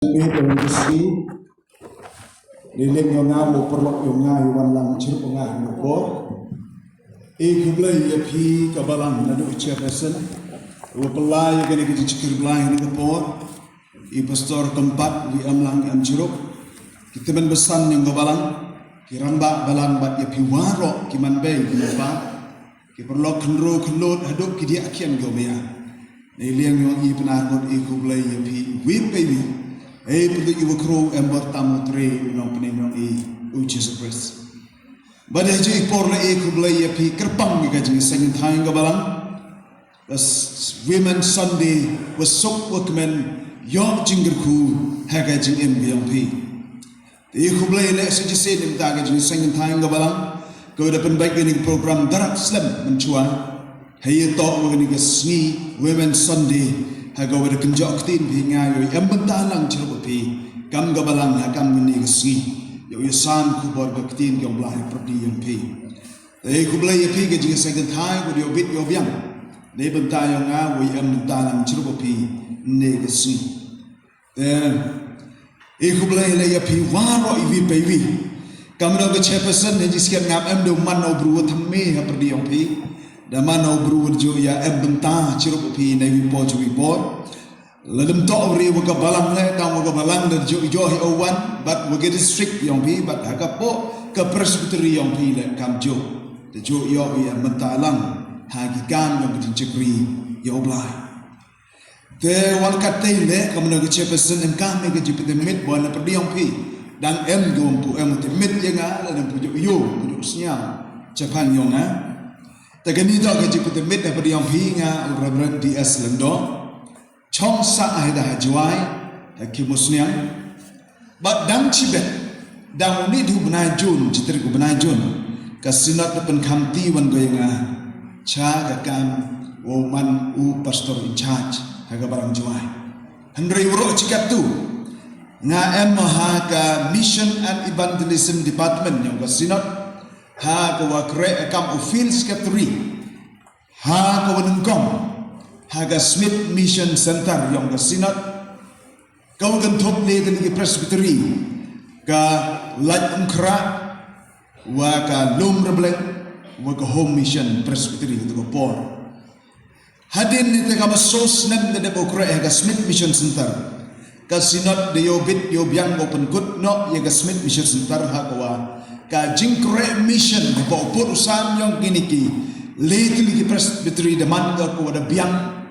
Isi liling yang ngamu perlu yang ngayu wanlang cirup ngayu ko kublai ya pi kabalang nadu chairperson pelai gani kita cikir belai ni kapor pastor tempat di amlang am cirup kita ben besan yang kabalang kiramba balang bat ya pi waro kiman bay kinapa ki perlu kendro kendot haduk ki dia akian gomea liling yang i penakut kublai ya pi baby perlu ibu kru ember tamu tre nong penenong Jesus Christ. Pada hari por na kublai api kerpang kita jadi sengin thang kabalang. As Women Sunday was sok wakmen yok jinggerku haga jing yang pi. Kublai le saja sen taga jadi sengin thang kabalang. Kau dapat baik ini program darat Islam mencuan. Hai to begini kesni Women Sunday. Haga wada kenjok tin pinga yo yang bentalang cerup pi kam gabalang hakam ni gesi yo yasan ku bor gaktin yo blah perdi yang pi ku blai pi ge jing second time yo bit yo biang ne benta yo nga wo yang bentalang cerup pi ne gesi ku blai le ya pi waro iwi pi kam no ge chairperson ne jisian ngap em do man no bru thamme ha perdi yang pi Daman au bru jo ya benta cirup pi na wi po ladem to ri wa ka balang le dang wa ka balang da jo he owan but we get strict yong pi but ha ka po ka presbytery yong pi le kam jo de jo yo ya menta lang ha ki kan yong ki chikri yo blai te wan ka te le kam no ke chepesen em kam me ke jipe de mit bo na perdi yong pi dan em go pu em te mit ye nga la pu jo yo pu snya japan yong ha Tegani tak kerja putih mit daripada yang hinga Reverend D.S. Lendo Chong sa ahida hajuai Hakim musniang Bat dang cibet Dang ni du benajun Citri ku benajun Kasinat depan kamti wan goyanga Cha gakam Woman u pastor in charge Haga barang juai Hendrai uruk cikat tu Nga maha ka Mission and Evangelism Department Yang kasinat ha kawa kre kam office secretary ha kawa nengkong ha ga Smith Mission Center yang kasinat kau gantop le tadi presbytery ka lat umkra wa ka lum rebleng wa ka home mission presbytery tu por hadin ni te kam sos nan de bokre ha ga Smith Mission Center kasinat de yobit yobyang open good no ya ga Smith Mission Center ha kawa ka jingkre mission ko urusan yang kini ki lagi presbytery deman ko ada biang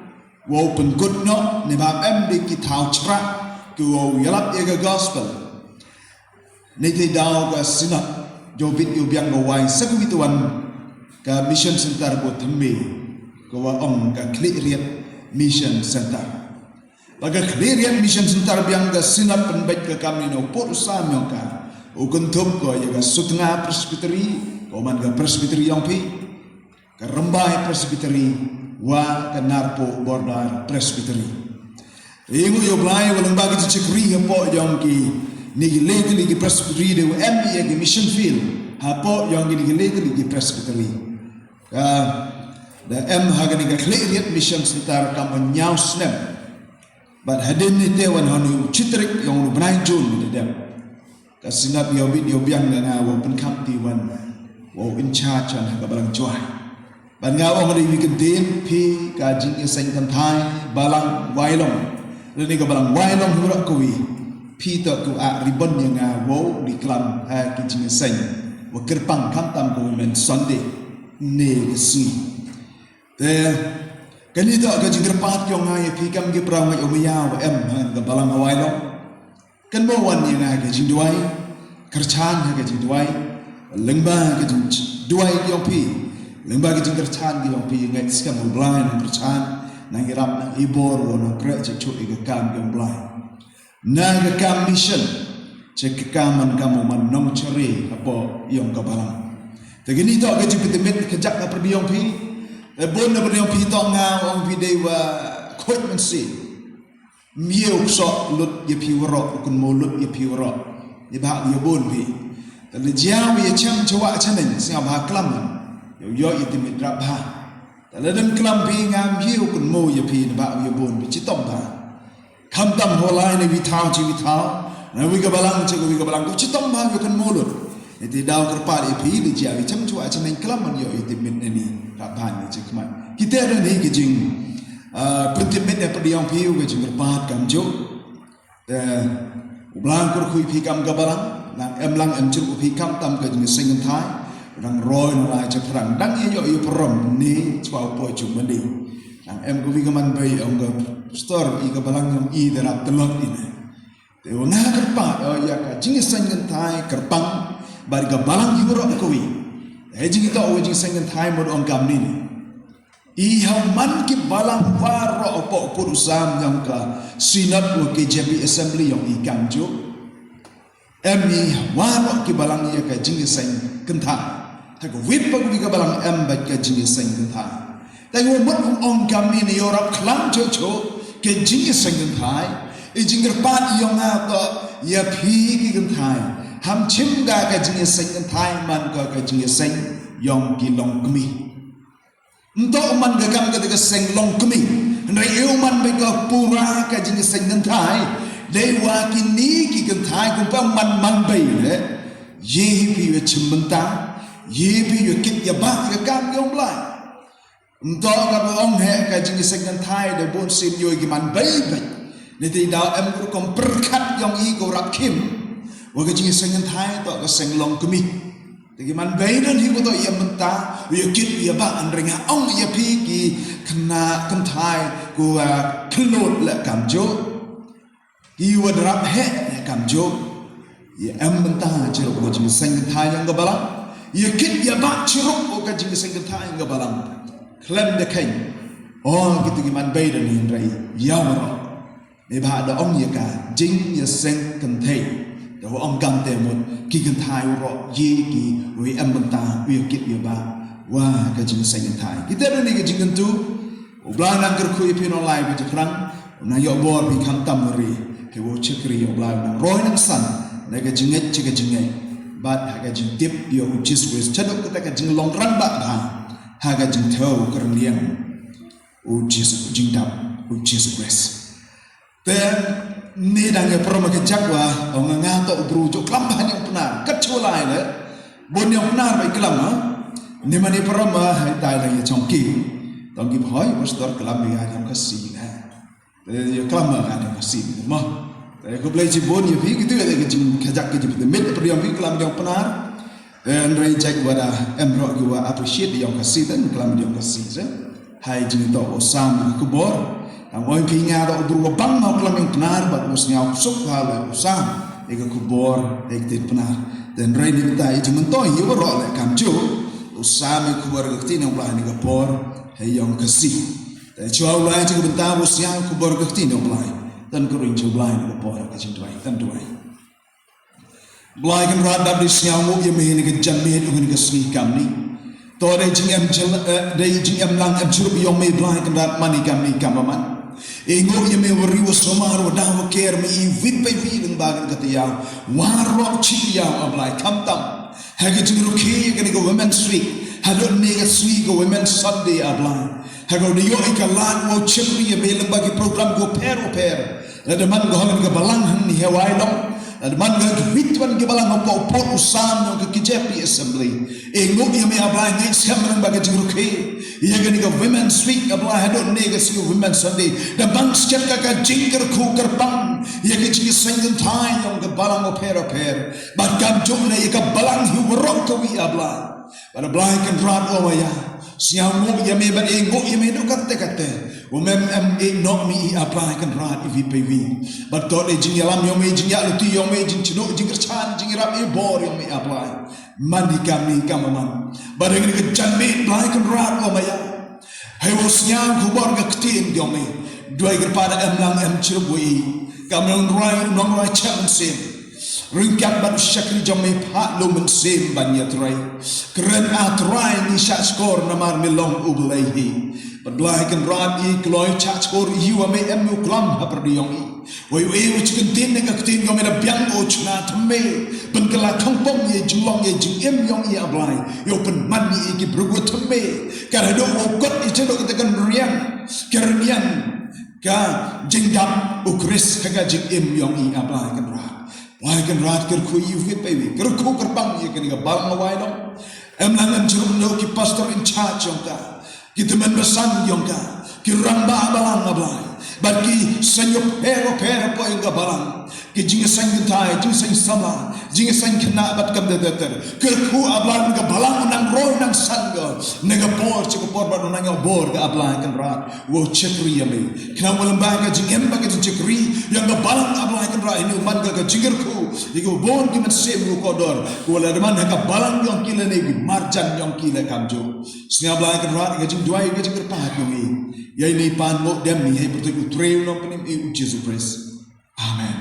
open good no ne ba em de ki thau chra ko yalap ye gospel ne te daw ka sinat jo bit yo biang go wai sakwi tuan ka mission center ko themme ko wa ong ka clear mission center baga clear mission center biang ka sinat penbaik ka kami no urusan yang ka ukuntum ko yaga sutnga presbytery ko man ga presbytery yang pi ka Rembai presbytery wa ka Narpo Bordar presbytery ingu yo blai walang bagi cikri po yang ki ni legally ki presbytery de MB ki mission field ha po yang ki legally ki presbytery da M ha ga ni ga clear mission center ka nyau snap but hadin ni te wan hanu chitrik yang lu benai jun de dem kasinap yobit yobyang na wa penkam tiwan wa in charge an ka barang joy ban nga wa ngari weekend pi ka jing iseng kan thai balang wailong ni ka balang wailong hura ko wi pi to ku a ribon yang nga wo di klam ha ki jing iseng wa kerpang kam tam ko men Sunday ne si te kani to ka jing kerpat yo nga pi kam gi prang yo ya wa em ka balang wailong kan mo wan yang aga jing duai kerchan aga jing duai lengba aga jing duai yang pi lengba aga jing kerchan yang pi ngai skam blind kerchan nang irap nang ibor wono kre cek chu iga kam yang blind na ga kam mission cek kaman kamu man nong chere apo yang kabalang tegini to aga jing pitemit kejak na perdi yang pi bon na perdi yang pi to nga ong video khoi man si miêu so lut ye piwro kun mo lut ye piwro ye ba ye bon pi le jiao ye cham chwa chanen sia ba klam yo ye timit ra ba le dem klam pi ngam miêu kun mo ye pi ba ye bon pi chitom ba Kamtam holai ne vitau ci vitau na wi ka balang ci wi ka balang ko ci tom ba yo kan mulut iti daw kerpa ipi di jawi cam cua ceneng kelam yo iti min ini rapan ni cik mat kita ada ni kejing pentimit ne pediang piu kejing kerpat kam jo ublang kur kui pi kam ka balang lang em cuk pi kam tam kejing sengen thai rang roi na cak rang dang yo perom ni cua po cuk mandi lang em ku wi ka man bai ong ka store i ka balang yang i derap telot ini te nga kerpat ya ka jing sengen thai kerpang bari ka balang yuro kowi jing kita o jing sengen thai mod ong kam ni i hau man ki balang waro opo purusam yang ka sinat o ke JP assembly yang i kam jo em ni waro ki balang ya ka jing sengen thai ta ko wip pa ka balang em ba ka jing sengen thai ta ko mod ong kam ni yorap klang cho ke jing sengen thai i jing pat yong na to ya phi ki kan thai ham chim ga ka jing sengen thai man ka jing seng yong ki long kmi nto man ga kam ka seng long kmi nai eu man be ka pura ka jing sengen thai dei wa ki ni ki kan thai ku pa man bai le ye pi we chim ta ye pi we kit ya ba ka kam yong lai nto ka ong he ka jing sengen thai de bon sim yo ki man bai ni daw em ku kom perkat yong i ko rap kim wa ka jing sengen thai to ka seng long kmi tegi man baidan hi ko to ya menta ya kit ya ba an renga ong ya pi ki kena kan thai ko klot la kam jo i wa rap he la kam jo ya em menta jero ko jing sengen thai yang ga balang ya kit ya ba jero ko ka jing sengen thai yang ga balang klem de kain oh gitu ki man baidan hi rai ya wa ni ba da ong ya ka jing ya seng kan thai da ong gam te mot ki kan thai ro ye ki we am banta we kit ye ba wa ka jing seng thai kita ni ka jing tu ublan nang ker khu ye pin online bi krang na yo bor bi kam tam ri ke wo chikri yo ublan nang roi nang san na ka jing et ka jing ai bat ha ka jing tip yo jis wes chadok ka ka jing long ran ba ha ka jing thau ker liang u jis jing dap u jis wes then ni dang ya perma ke jakwa ong nga to bru jo klam ban yang benar kecholai le bon yang benar bai klam ha ni mani perma hai tai la ya chongki tongki phoi pastor klam ya yang kasi na ya klam ga yang kasi ma ko play ji bon ya bi gitu ya ke jing kajak ke ji met priam bi klam yang benar and rai jak wada em ro gua appreciate yang kasi dan klam yang kasi je hai jing to osam ku bor ang oi pinga do bru bang ma klam yang benar bat usnya usuk hala usam ega kubor ek tit benar dan rai ni ta i jmento hi ro le kam jo usam e kubor gakti na ulah ni gapor he yang kasi ta chwa ulah ji benta usnya kubor gakti na ulah dan ko ring jo ulah ni gapor ka jin dwai tan dwai blai kan rad dab di snya mo ye me ni ga jamme do ni ga sni kam ni to dai jing em jel dai jing em lang em churu yong me blai kan rad mani kam ni kamaman Ingo ye me wari was romar wa daw ker me I vit pe vi ng bagan katiyaw waro chiyaw ablay kamtam hagi jingro ke gani go women street halo ne ga swi go women sunday ablay hago de yo ikalan mo chipri ye me bagi program go per la de man go hamen ga balang han ni hewai long la de man ga vitwan ga balang ko pot usam no ga JP assembly ingo ye me ablay ne skam bagi jingro ke ia gani ga women street abla hado nega si women sunday da bang skep ka jingker ku kerbang ia ga jingi sengen thai yong ga balang o per but kam jom ne ka balang hu rok ko wi abla but abla kan rat o ya siang mo ya me ban ingo ya me do kate umem em no mi abla kan rat if pe wi but to de jingi lam yong me jingi alu ti yong me jing chino jingker chan jingi rap e bor yong me abla mandi kami kamaman barang ini kejanme blaik rat o maya hai wasnya kubar ga ktin yomi dua kepada emlang em cirbui kamang rai nong rai cham sim ringkat ban syakri jome phat lo men sim ban yatrai keren atrai ni shat skor namar milong ublehi blaik rat I kloi chat skor you ame em klam haperdiong wai which contain ka ktin yomi na biang o chna thme pen kala thongpong ye julong ye jing em yong ye ablai yo pen man ye ki brugo thme kar do o got I chelo ka kan rian kernian ka jingdap ukris kaga jing im yong I ablai kan rat wai kan rat ker khu yu fit baby ker khu ker bang ye kan ga bang wai lo em lang em jurum no ki pastor in charge yong ka ki teman besan yong ka ki rang ba balang ablai bagi senyop pero po yung gabalang ki jing sang tay jing sang sama jing sang kena bat kam deter kerku ablang gabalang nang roy nang sangga nega por ci por ba nang bor ga ablang kan rat wo chekri yami kena walang ba ga jing em ba ga chekri yang gabalang ablang kan rat ini man ga jingerku igo bon ki man sem lu kodor wala man ga balang yang kila ne marjan yang kila kamjo snya ablang kan rat ga jing duai ga jing pa yumi yai ni pan mo dem ni hai pertu trail no penim e Jesus Christ amen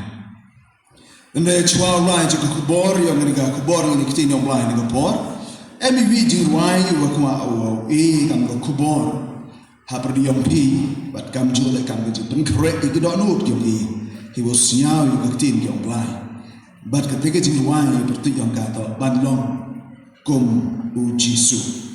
ande chwa rai je ko bor yo ngi ga ko bor ni kiti no blai ni ko bor emi wi ji rai yo ko o e kam ko bor ha per di yom pi bat kam jo le kam ji pen kre e ki do no yo he was nyao yo kiti ni yom blai bat ketika ji rai pertu yom ka to ban long kum u Jesus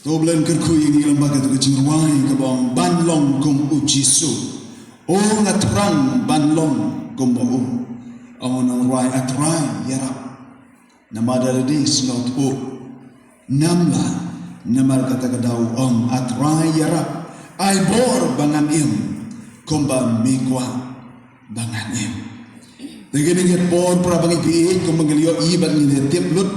Doblen kerkui ni lembaga tu kejirwai kebong banlong kum ujisu. O ngatrang banlong kum bau. Amun rai atrai yarap. Nama daladi slot o. Namla namar kata kedau om atrai yarap. Ai bor bangan im. komba mekwa bangan em. Dengan por prabangi pi ko manglio iban ni tiap lut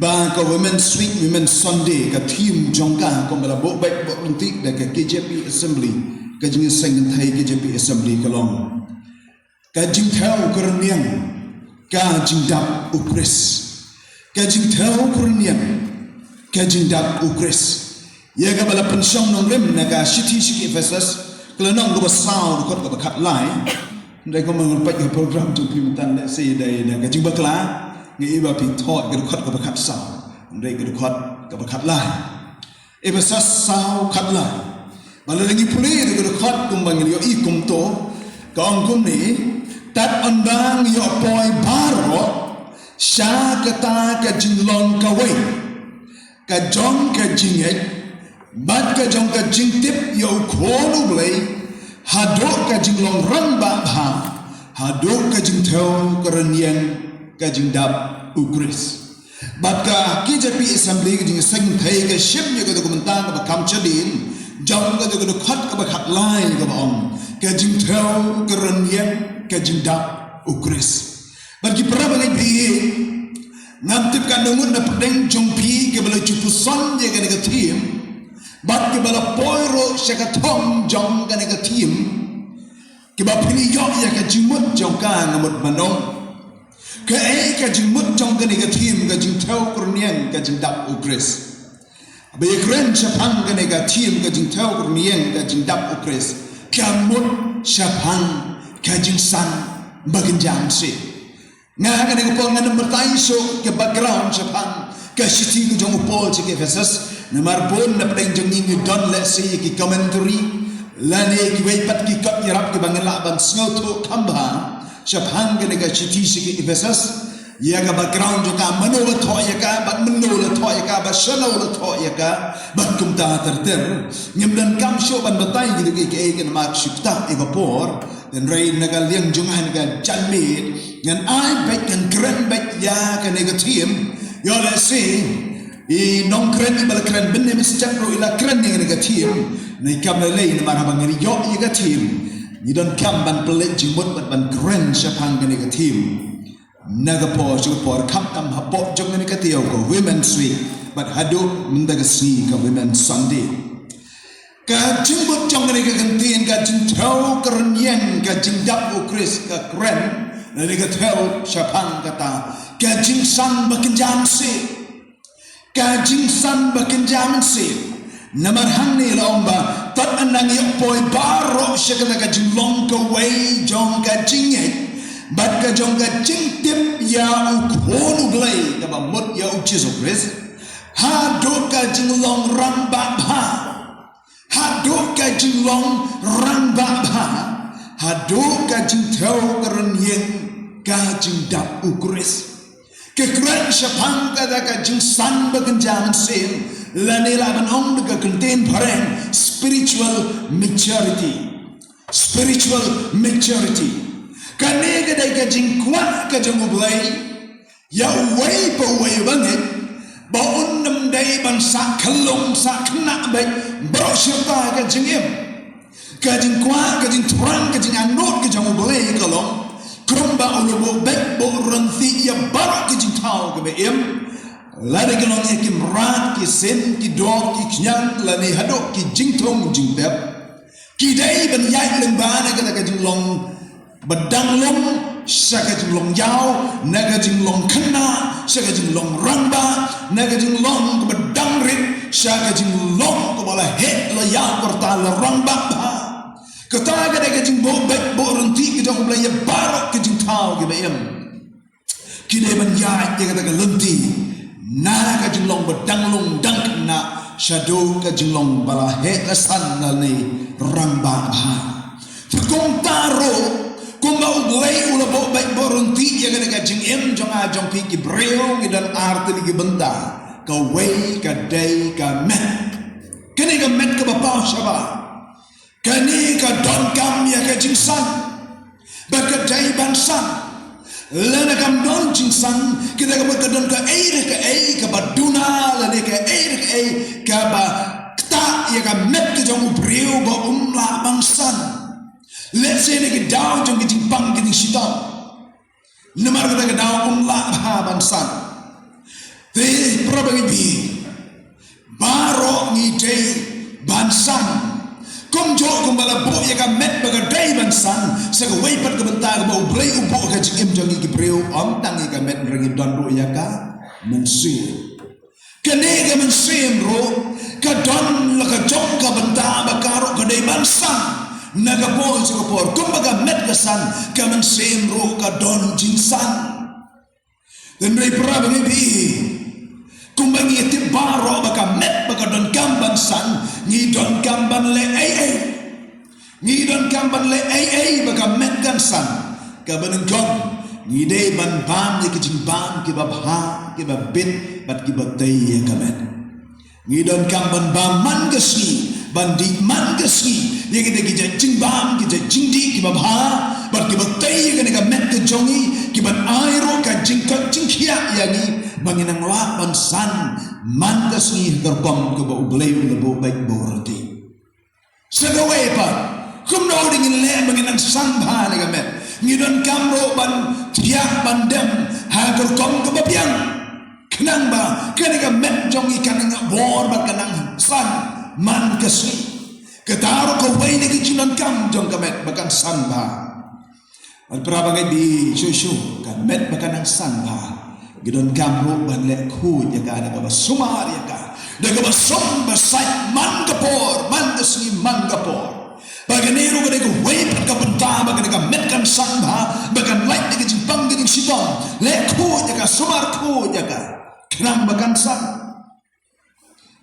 ba ka Women's Week, Women's Sunday ka team jongka ko bala bo baik bo untik da ka KJP Assembly ka jing seng thai KJP Assembly kalong ka jing thau kurniang ka jing dap ukris ka jing thau kurniang ka jing dap ukris ya ka bala pensyong nong rem na ka shiti shiki Ephesus kelenong ko basau ko ka kat lai dai ko mengumpat ke program tu pimentan nak say dai na ka jing bakla ngi iba pi thot ke khot ka khat sau dai ke khot ka khat lai Ephesus sau khat lai bala lagi pulih ke khot kum bang yo i kum to ka ong kum ni tat andang yo poi baro sha ka ta ka jing long ka wei ka jong ka jing et bat ka jong ka jing tip yo kholu blai hadok ka jing long rang ba bha hadok ka jing thau karanian ka jing dap ukris bat ka KJP Assembly ka jing seng thai ka ship ye ka dokumentan ka kam chadin jong ka ka khat ka khat lai ka ong ka jing thau karanian ka jing dap ukris bat ki pra bangai bi ngam tip ka nomut na pedeng jong pi ke bala chupuson ye ka ka team bat ke bala poiro shaka thong jong ka ka team ke ba phini yo ya ka jimut jong ka ngamut manong ke ai ka jimut jong ka team ka jing thau kurnian ka jing dap ukris be kren chapang ka team ka jing thau kurnian ka jing dap ukris kamut chapang ka jing san bagenjam se nga ka pol nga number tai so ke background chapang ka shiti ko jong pol che ke Ephesus Namar pun na pedeng jeng ni don let's say ki commentary lane ki wei pat ki kap yarap ki bangla ban snow to kamba shaphang ke ga chiti ki Ephesus ya ga background jo ka mano la tho ya ka bat mano la tho ya ka ba shano la tho ya ka bat kum ta ter nyam dan kam sho ban batai ki ke mak shipta evapor dan rain na ga liang jong han ga janmit ngan ai bet kan kren bet ya ka team yo let's say I non kren bala kren benne mesti cakro ila kren yang nega team na ikam la lei na marabang ngari yo iga team ni don kam ban pelet jimut ban kren syapang nega team naga po syukur kam hapok jong nega tiaw ko Women's Week bat hadu mendaga sni ka Women's Sunday ka jimut jong nega gantian ka jintau keren yang ka jingdap ukris ka kren na nega tiaw syapang kata ka jingsang bakenjam si Kajing san bakenjaman se namar hangni lomba tat anang yok poi baro shakala kajing long ka wei jong kajing bat ka jong kajing tip ya ukonu glay kaba mut ya uchizo kris ha do kajing long rang ba bha ha do kajing long rang ba bha ha do kajing thau karan yen kajing dap ukris kekran syapang kada ka jing san bagenjam sen lanela banong ka contain pareng spiritual maturity kane kada ka jing kwat ka jing ublay ya way pa way banget ba unnam dai ban sa kalong sa kna ba bro syapa ka jing em ka jing kwat ka jing turang ka jing anot ka jing ublay kalong Kromba ulubo bek bo ranthi ya barak ki jintau ke beem lade gelong ya ki mrat ki sen ki dog ki knyang lane hadok ki jingtong jingtep ki dai ban yai leng bana ka ka jinglong badang long saka jinglong yao naga jinglong khna saka jinglong ramba naga jinglong badang rit saka jinglong ko bala het la ya korta la ramba kata kada kajing bo bek bo ranti kita ko blaya barok kajing tau ke bayam kine man ya ke kata ka lenti na kajing long badang long dang na shadow kajing long bala he asan na ni ramba ha fakong taro kung ba ublay ula bo bek bo ranti ya kada kajing em jong a jong pi ki breo ngidan arti li benda ka way ka day ka met kene ka met ka ba shaba kani ka don kam ya ka jingsan baka dai ban san lana kam don jingsan kita ka baka don ka ka baduna lana ka ka ba kta ya ka met ka jong brio ba umla bang san Let's say ni ke daw jong ke pang ke sitam. Lemar kita ke daw la ha ban san. Te probably bi baro ni day ban san. Kom jo kom bala bo ya ka met baga day ban san. Sa ka way pat ka benta ka ba ubrei ubo ka jing jong ki breu om tang ka met ringi don ro ya ka mensi. Kene ka mensi ro ka don la ka jong ka benta ba karo ka day ban san. Nagapon sa kapor kumbaga met kasan kaman same ro ka don jinsan dan ray prabe bi kumbaga iti baro baka met baka don kamban san ni don kamban le ay ni don kamban le ay baka met kan san kaban gong ni day ban bam ni kijing bam ki babha ki babit bat ki batay kamet ni don kamban bam man gasni bandi man gasni ye kita kita jingbam kita jingdi kita bah bar kita tay kita ka met ke jongi kita airo ka jingkat jingkia yani banginang la ban san man gasni terpom ke ba ublay lebo baik borti sagawe pa kumno dingin le banginang san ba ni ka met ngidon kamro ban tiak bandem ha terkom ke bapiang kenang ba ka met jongi kanang bor ba kanang san man gasni ketaro ko way ni kijinan kam jong kamet bakan sanba al prabangai di shushu kamet bakan ang sanba gidon kamro ban le khu ya ka na ba sumar ya ka daga ba som ba sai man kapor man dasni man kapor baganero ka ko way ka benta bagan ka met kan sanba bakan light ni kijin pang gidin sitong le khu ya ka sumar khu ya ka kenang bakan san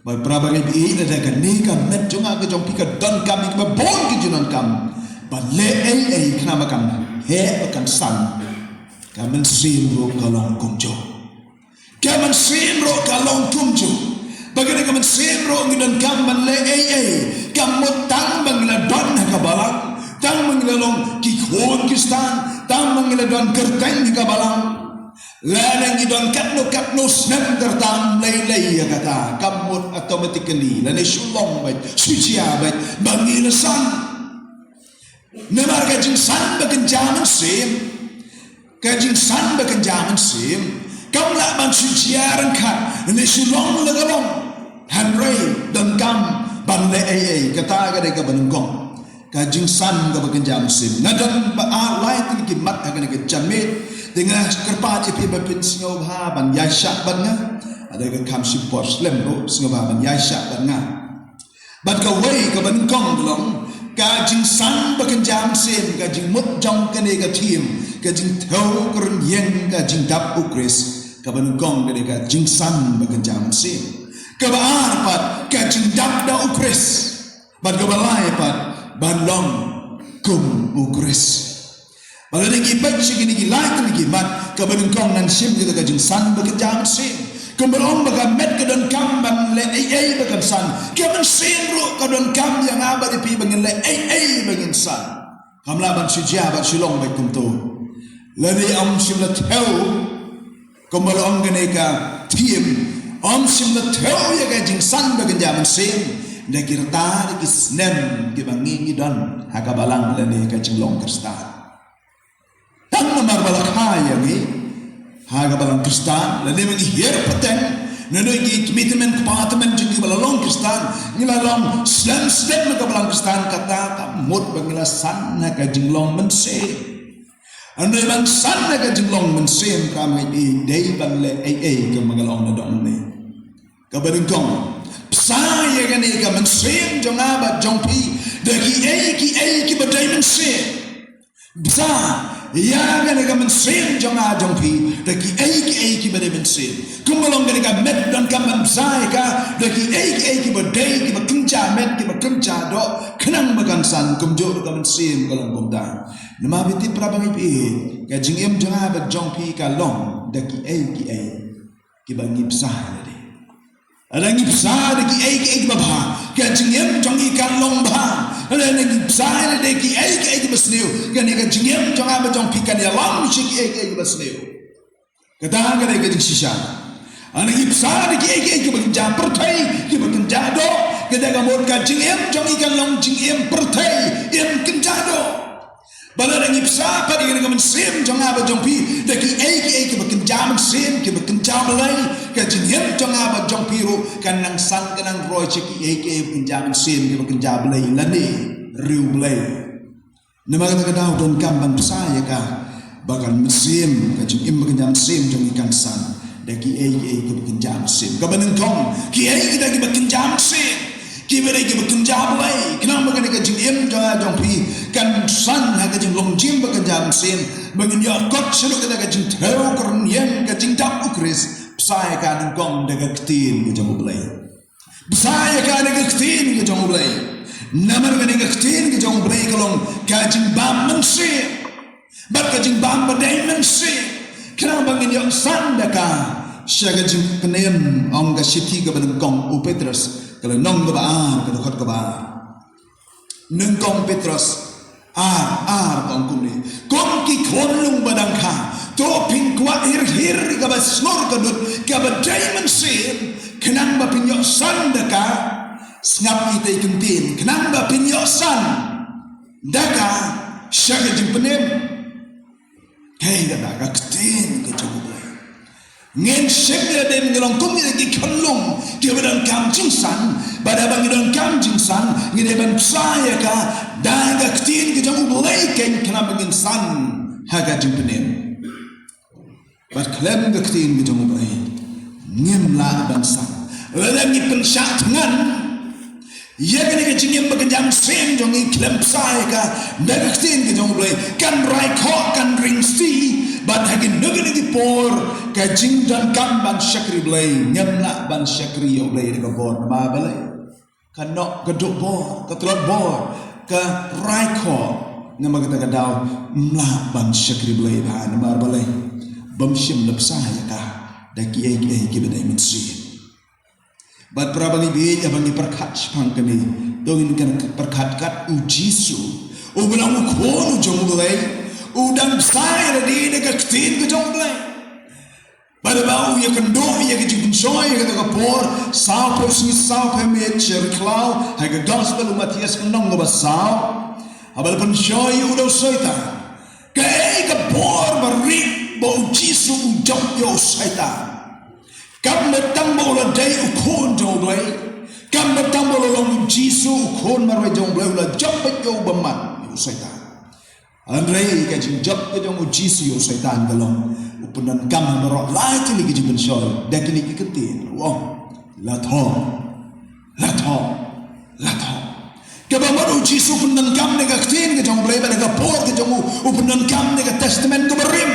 Baik prabagai bi ada kan ni kan met jonga ke jong pika don kam ni ba bon ke junan kam ba le ai kena kam he akan san kamen sin ro kalong kumjo kamen sin ro kalong kumjo bagane kamen sin ro ngidan kam ban le ai kam mo tang bangla don ka balang tang bangla long ki khon kistan tang bangla don kerteng ka balang Ladang idon katno snap tertam lay ya kata kamut automatically lane sulong baik sucia baik bangil san nemar kajing san bekenjaman sim kajing san bekenjaman sim kam la ban sucia rengkat lane sulong lagalong hanrei dan kam ban le kata gade ka banengkong kajing san ka bekenjaman sim nadan ba lai ti mat agane ke jamit dengan kerpat ipi bapin singaw ha ban yasyak ban nga ada ka kam support slem ro singaw ha ban yasyak ban nga ban ka way ka ban kong long ka jing san bakan jam sim ka jing mut jong ka ne ka team ka jing thau kurun yen ka jing dap ukris ka ban kong ka ne ka jing san bakan jam sim ka ba arpat ka jing dap da ukris ban ka balai pat ban long kum ukris Kalau lagi baik segini gila lagi mat kebenin kong nan sim kita kajing san bekerja sim keberon baga met kedon kam ban le ai bagan san kemen sim ro kedon kam yang abad di bangin le ai bangin san kamla ban sujia ban silong baik kumto lagi om sim la teu keberon geneka tim om sim la teu ya kajing san bekerja sim nakirta di kisnem di bangin don hakabalang le kajing long kerstan Tang namar balak haya ni, haga balang Kristan, lalu mengi hier peteng, nanoy gi commitment kepatemen jadi balalong Kristan, ngilalong slam mereka balang Kristan kata kamut bangila sana kajinglong mense, andai bang sana kajinglong mense kami di day bangle ke mengalong nadong ni, kabaringkong. Saya kan ni mense jong abad jong pi, dagi ki badai mense, bisa. Ya kan ka mensin jong a jong pi daki ai ki bade mensin kumbalong ka met dan ka mansai ka daki ai ki bade ki bakunja met ki bakunja do kenang magan san kumjo ka mensin kalong bunda nama biti prabang ipi ka jingem jong a ba jong pi ka long daki ai ki bangi psah de ada ngi psah daki ai ki babha ka jingem jong i ka long ba ada ngi psah daki ai ki basneu kan ka jingem jong a ba jong pi kan ya lam shi ki basneu kata ka ka jing shisha ana ngi psah daki ai ki bakunja pertai ki bakunja do kada ka mod ka jingem jong i ka long jingem pertai em kunja do Bala nang ipsa pa di nang sim jong aba jong pi daki ai ke bakin jam sim ke bakin jam lai ka jinhem jong aba jong piro kan nang san kan nang roi cheki ai ke bakin jam sim ke bakin jam lai lani riu lai nama kata kadau don kamban saya ka bakan sim ka jing im bakin jam sim jong ikan san daki ai ke bakin jam sim ka baneng kong ki ai ke daki bakin jam sim kibere ki bakin jam lai kenang bakan ka jing im jong pi kan san ha ka jing long jim bakan jam sim bakin ya kot selu ka jing theu kron yen ka jing dap ukris psai ka nang kong daga ktin ka jong blai psai ka daga ktin ka jong blai namar ka daga ktin ka jong blai kalong ka jing bam man sim bat ka jing bam badai man sim kenang bakin ya san daka syaga jing kenem ong ka siti ka ban kong u Petrus kalau nong kebaar, kalau kot kebaar, nengkong Petrus, kong kumni, kong ki konlung badang ka, to pingkwa hir kaba snor kadut, kaba diamond sim, kenang ba pinyok san daka, ngap kita ikentin, kenang ba pinyok san, daka, syaga jimpenem, kaya daka ketin kecukup. Ngen syeknya dem ngelong kum lagi kalung dia badan kam jingsan pada bang badan kam jingsan ngene ban saya ka daga ktin ke jamu boleh ken kana bangin san haga jimpenem bat klem ke ktin ke jamu boleh ngem la ban san wala ni pensat ngan ya kene ke jingem bagan jam sem jong klem saya ka daga ktin ke jamu boleh kan rai kho kan ring si ban hagin nugin por ka jing dan kam ban syakri blai nyamna ban syakri yo blai ka bor ma balai ka nok ka duk bor ka telot bor ka raiko nama kita ka daw mla ban syakri blai ba na mar balai bam shim lap saya ka daki ai ki bedai min si bat prabangi bi ya bangi perkat pangkani dongin kan perkat kat ujisu u bilang ko nu jong blai udang saya di dekat ktin ke jong blai pada bau ya kendo ya ke jing soy ya ke kapor sao pe si sao pe me cher clau ha ke gospel Matias nong go basao abal pen soy udo soita ke kapor bari bau jisu jong yo soita kam metang bola dai ukon jong blai kam metang bola long jisu ukon marwe jong blai la jong yo bamat yo soita Andrei ka jing job ke jong jisu yo setan galong upunan kam merok lai ti lagi jing bensoy dak ni ketin wong la tho ke ba mo jisu upunan kam ne ka ketin ke jong blai ba ne ka por ke jong upunan kam ne ka testament ke berim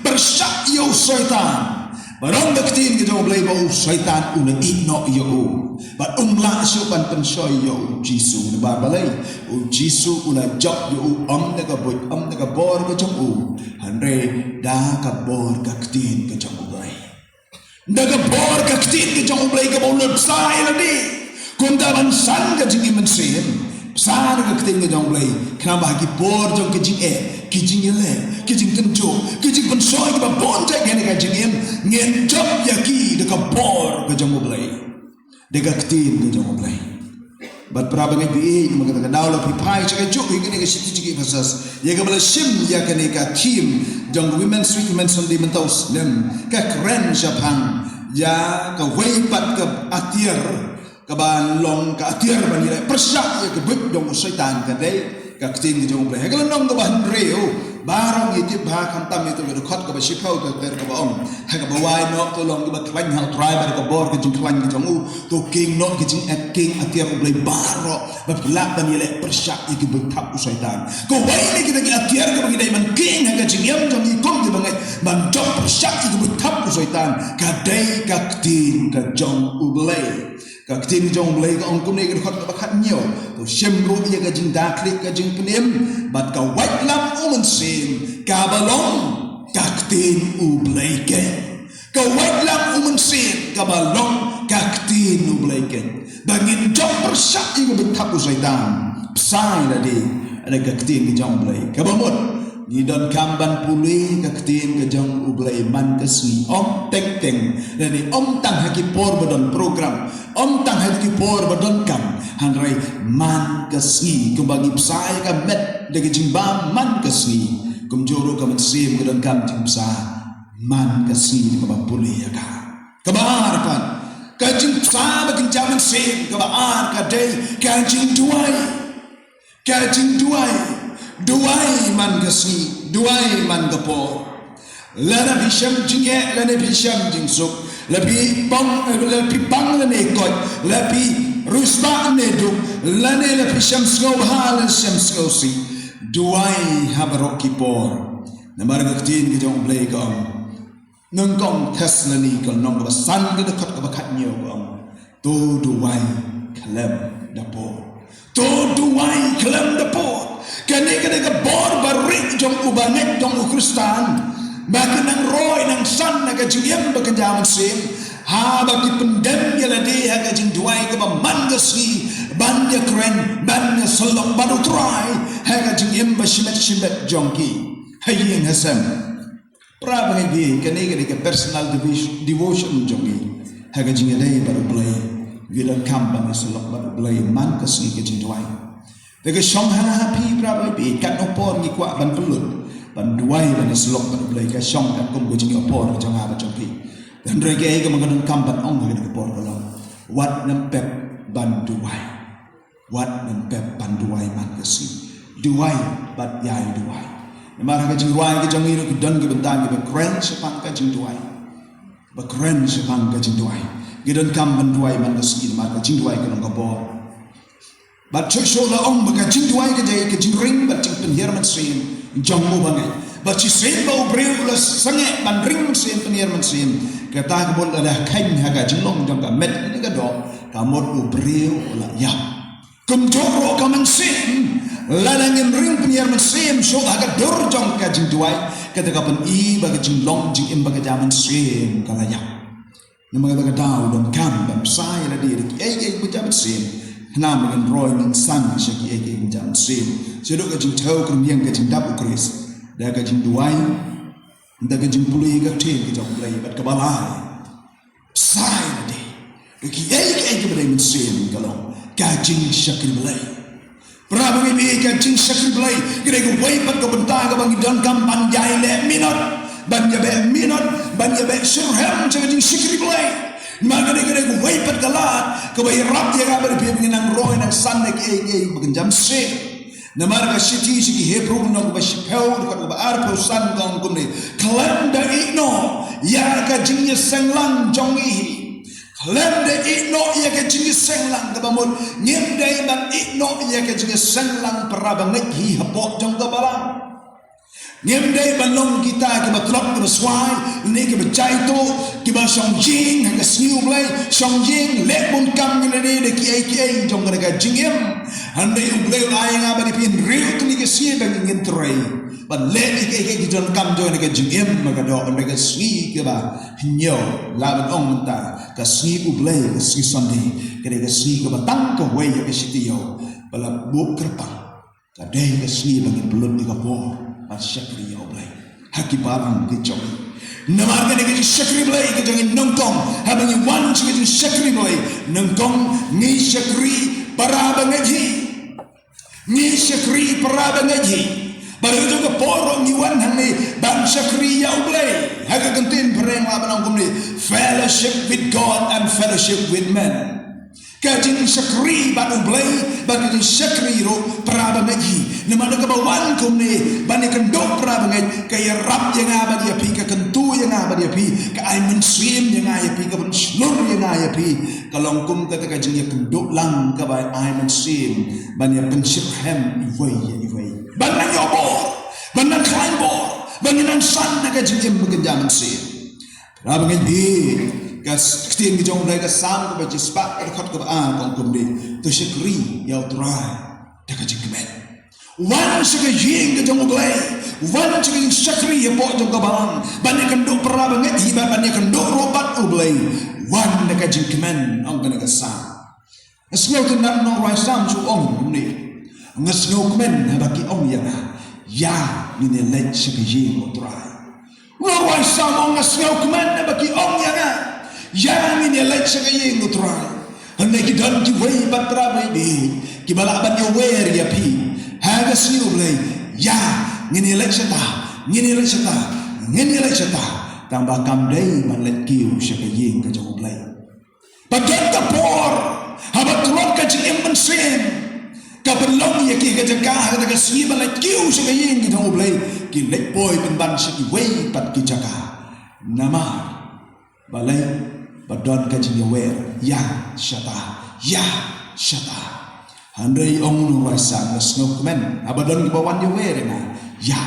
bersak yo setan barang dak ketin ke jong blai ba setan una igno yo ba umla supan pensoy yo jisu ne ba balai jisu una job yo ne ka boy ne ka bor ke jong hanre da ka bor ka ktin ke jong blai da ka bor ka ktin ke jong blai ka bon sai la di kun da ban san ka jing men sem san ka ktin ke jong blai kana ba ki bor jong ke jing ki jing le ki jing tenjo ki jing pensoy ba bon ja ke ne ka jing ngen job ya ki da ka bor ke jong blai dega ktin ke jong blai bat prabangai bi magata daula pi pai chaka juk igene ke siti chiki pasas ye ga bala shim ya kane ka team jong women sweet women sunday mentos nem ka kren japang ya ka wei pat ka atier ka ban long ka atier ban ile persak ya ke buk jong setan ka dei ka ktin ke jong blai ga long ka ban reo barang itu bah kantam itu ke khot ka ba shipau ka ter ka ba om ha ka ba wai no to long ka ba klan hal tribe ka bor ka jing klan ke jong to king no ke jing at king atier blai baro ba lak ban ile persak ke buk thap setan ko wai ni kita ke atier ka ba dai man king ha ka jing yam jong i kom ke bangai man jong persak ke buk thap setan ka dai ka ktin ka jong blai ka ktin jong blai ka ong kum ni ke khot ka ba khat nyo to shem ro ye ka jing da klik ka jing penem bat ka white lam omen ka balong ka ktin u blai ke ka white lam omen ka balong ka ktin u blai ke bangin jong persak ye ka betap setan psai la di ada ka ktin ke jong blai ka bamut ni don kamban pulih ka ktin ke jong u blai man ka sui om teng teng dan ni om tang haki por badon program om tang haki por badon kam hanrai man ka sui ke bagi psai ka met dagi jingba man kasni kumjoro ka matsim ka dan kam jingsa man kasni ka bapuli ya ka kabar pan ka jingsa ba kinjaman sim ka baar ka dei ka jing duai man kasni duai man gapo lana bisham jingye lana bisham jingsuk labi bang lana ikot labi rusba neduk lana labi syamsgo bahal syamsgo si duai habarok kipor namar gaktin kita blay kong nengkong tes lani kal nong basan ke dekat ke bakat nyo kong to duai kalam dapor to duai kalam dapor kane ke bor barik jong ubanget jong ukristan bagi nang roy nang san naga jiyam bakan jaman sim ha bagi pendem yala de haga jing duai ke mangasi banya keren banya selok baru try haga jiyam bashimet jongki haying hasam prabangai bi kane ke personal devotion jongki haga jing dai baru play wilan kampang selok baru play mangasi ke jing duai daga shong hana happy prabangai bi kat opor ni kwa ban pelut banduai ban selok ban play ka shong ka kum go jing opor jong ha ba jongki dan rege ke mengenang kampan ong ke opor kolong wat nam pep banduai wat nam pep banduai man kesi duai bat yai duai mara ka jing duai ke jong iru ke don ke bentang ke kren sepan ka jing duai ba kren sepan ka jing duai ke don kampan duai man kesi mara ka jing duai ke long opor bat chok la ong ba ka jing duai ke jai ke jing ring bat jing penhiar man sin jong mo bangai ba chi sen ba breu la sange ban ring sen penhiar man sin kata kebon ada kain haga jelong jong ka met ni ka do ka mod breu la ya kum joro ka man sin la nangin ring penhiar man sin so haga dor jong ka jing duai kata ka pen i ba ka jelong jing im ba ka jaman sin kala ya nama ka daw dong kam ban sai la di ai ku jaman sin nam ngan roy nang san shaki ai ku jaman sin sedok ka jing thau kum yang ka jing dap ukris da ka jing duai daga jing pului ka te ki jong play bat ka balai sai na de ki ai ke bade min sin kalong ka jing shakri balai prabangi bi ka jing shakri balai gre ko wai pat ka banta ka bangi dan kam ban jai le minot ban ya be shurham jing shakri balai maka gre ko wai pat ka lat ka bai rap ya ka bade bi nang roy nang san na ki ai bagenjam sin namar ka shiti shiki hebru nang ba shipeu ka ba arpo san gong kumne kalenda ino ya ka jingye senglang jongi kalenda ino ya ka jingye senglang ka ba mol nyem dai ban ino ya ka jingye senglang parabang hi hapot jong ka barang nyem dai ban long kita ka ba klok ka ba swai ne ka ba chai to ki ba song jing ha ka sniu blai song jing le bon kam ni ne de ki ai jong ka jingyem ande ublay ay nga ba ni pin real to ni ka siya bang ngin tray ban le ki don kam jo ni ka jingem magado ande ka swi ka ba nyo laban ong ta ka swi ublay ka swi sunday ka swi ka ba tang ka way ka sitiyo bala buk kerpang ka day ka swi bang blod ni ka po at shakri ublay haki parang ki jong namar ka ni ka shakri ublay ka jong nongkong habang wan ka shakri ublay nongkong ni shakri parabangaji ni syakri parabangaji baru juga porong ni wan hang ni ban syakri ya ublay haga kentin pereng laban angkum ni fellowship with God and fellowship with men kajing syakri ban ublay ban syakri ro parabangaji namana ka bawan kum ni ban kendok parabangaji kaya rap yang abad ya pi ka kentu yang abad ya pi ka ay menswim yang ay pi ka ban slur yang ay pi kalong kum kata ka jing ya kendok lang ka ba ay menswim ban ya penshirhem iway ban nang yobor ban nang klain bor ban nang san na ka jing ya magenjaman sim parabangaji kas ktin ki jong dai ka sam ka ba jispa ka khot ka ba kong kum ni to syakri ya utrai ta ka jing kemen wan saka ying ka jong ublay wan saka ying syakri ya po jong ka bang ban ya kendok parabangaji ban ya kendok robat ublay wan na ka jing kemen ang ka sam asngaw ka na no rai sam su ong ni ngasngaw kemen na baki ong ya na ya ni ne lech saka ying utrai no rai sam ong ngasngaw kemen na baki ong ya na yang ini lain sekali yang utrai, hendak kita dan kita way patra bayi, kita balak banyak wer ya pi, haga siu blai ya ngini lek syata tambah kam dai ban let kiu syaka ying ka jong blai bagian kapor habat tulok ka jing men sen ka belong ya ki ka jaka ka si ban let kiu syaka ying ka jong blai ki let boy ben ban syaki wei pat ki jaka nama balai badon ka jing wer ya syata handai ong nu rasa snow men abadon ki bawan ya wer na ya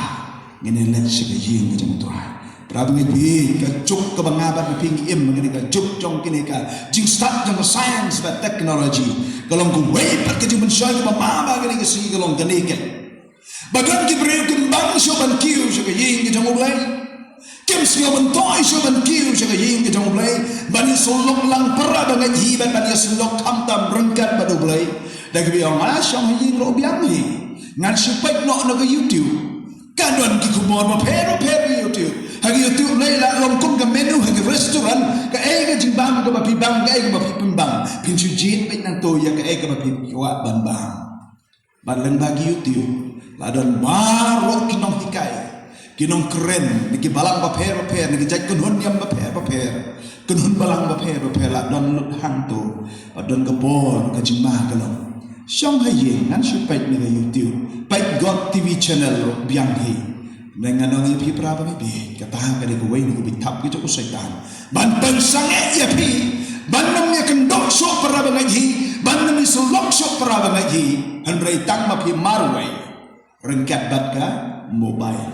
ngene let syaka ying ka jong tuai Prabu ngi ka cuk ka bangabat ping im ngene ka cuk jong kini ka jing start jong science ba technology kalong ku wei pat ka jing soi ka mama ngene ka si kalong kini ka bagan ki breu kembang syo ban kiu syo ka ying ka jong ulai kem syo ban toy syo ban kiu syo ka ying ka jong ulai ban solok lang para ba ngi ban solok kam tam rengkat ba do ulai da ki biong ala syong ying ro biang ni ngan syupet no ka YouTube kadon ki kumor ma pero YouTube hagi YouTube lai la long kum ka menu hagi restoran ka ka jimbang ka bapi bang ka ka bapi pembang pinchu jin pek nang to ya ka bapi kiwa ban bang ban bagi YouTube la don baro kinong hikai kinong keren niki balang ba per niki jai kunhun yam ba per kunhun balang ba per la don lut hang to don ka bor ka jimbang ka long Syong haye ngan syupait ni YouTube pait God TV channel biang hi dengan orang pi praba bi kata ka de kuwei ni bitap ki to setan ban pensange ya pi ban nam ya kendok so praba ngaji ban nam solok so praba ngaji andrai tang ma pi marwai rengkat bat ka mobile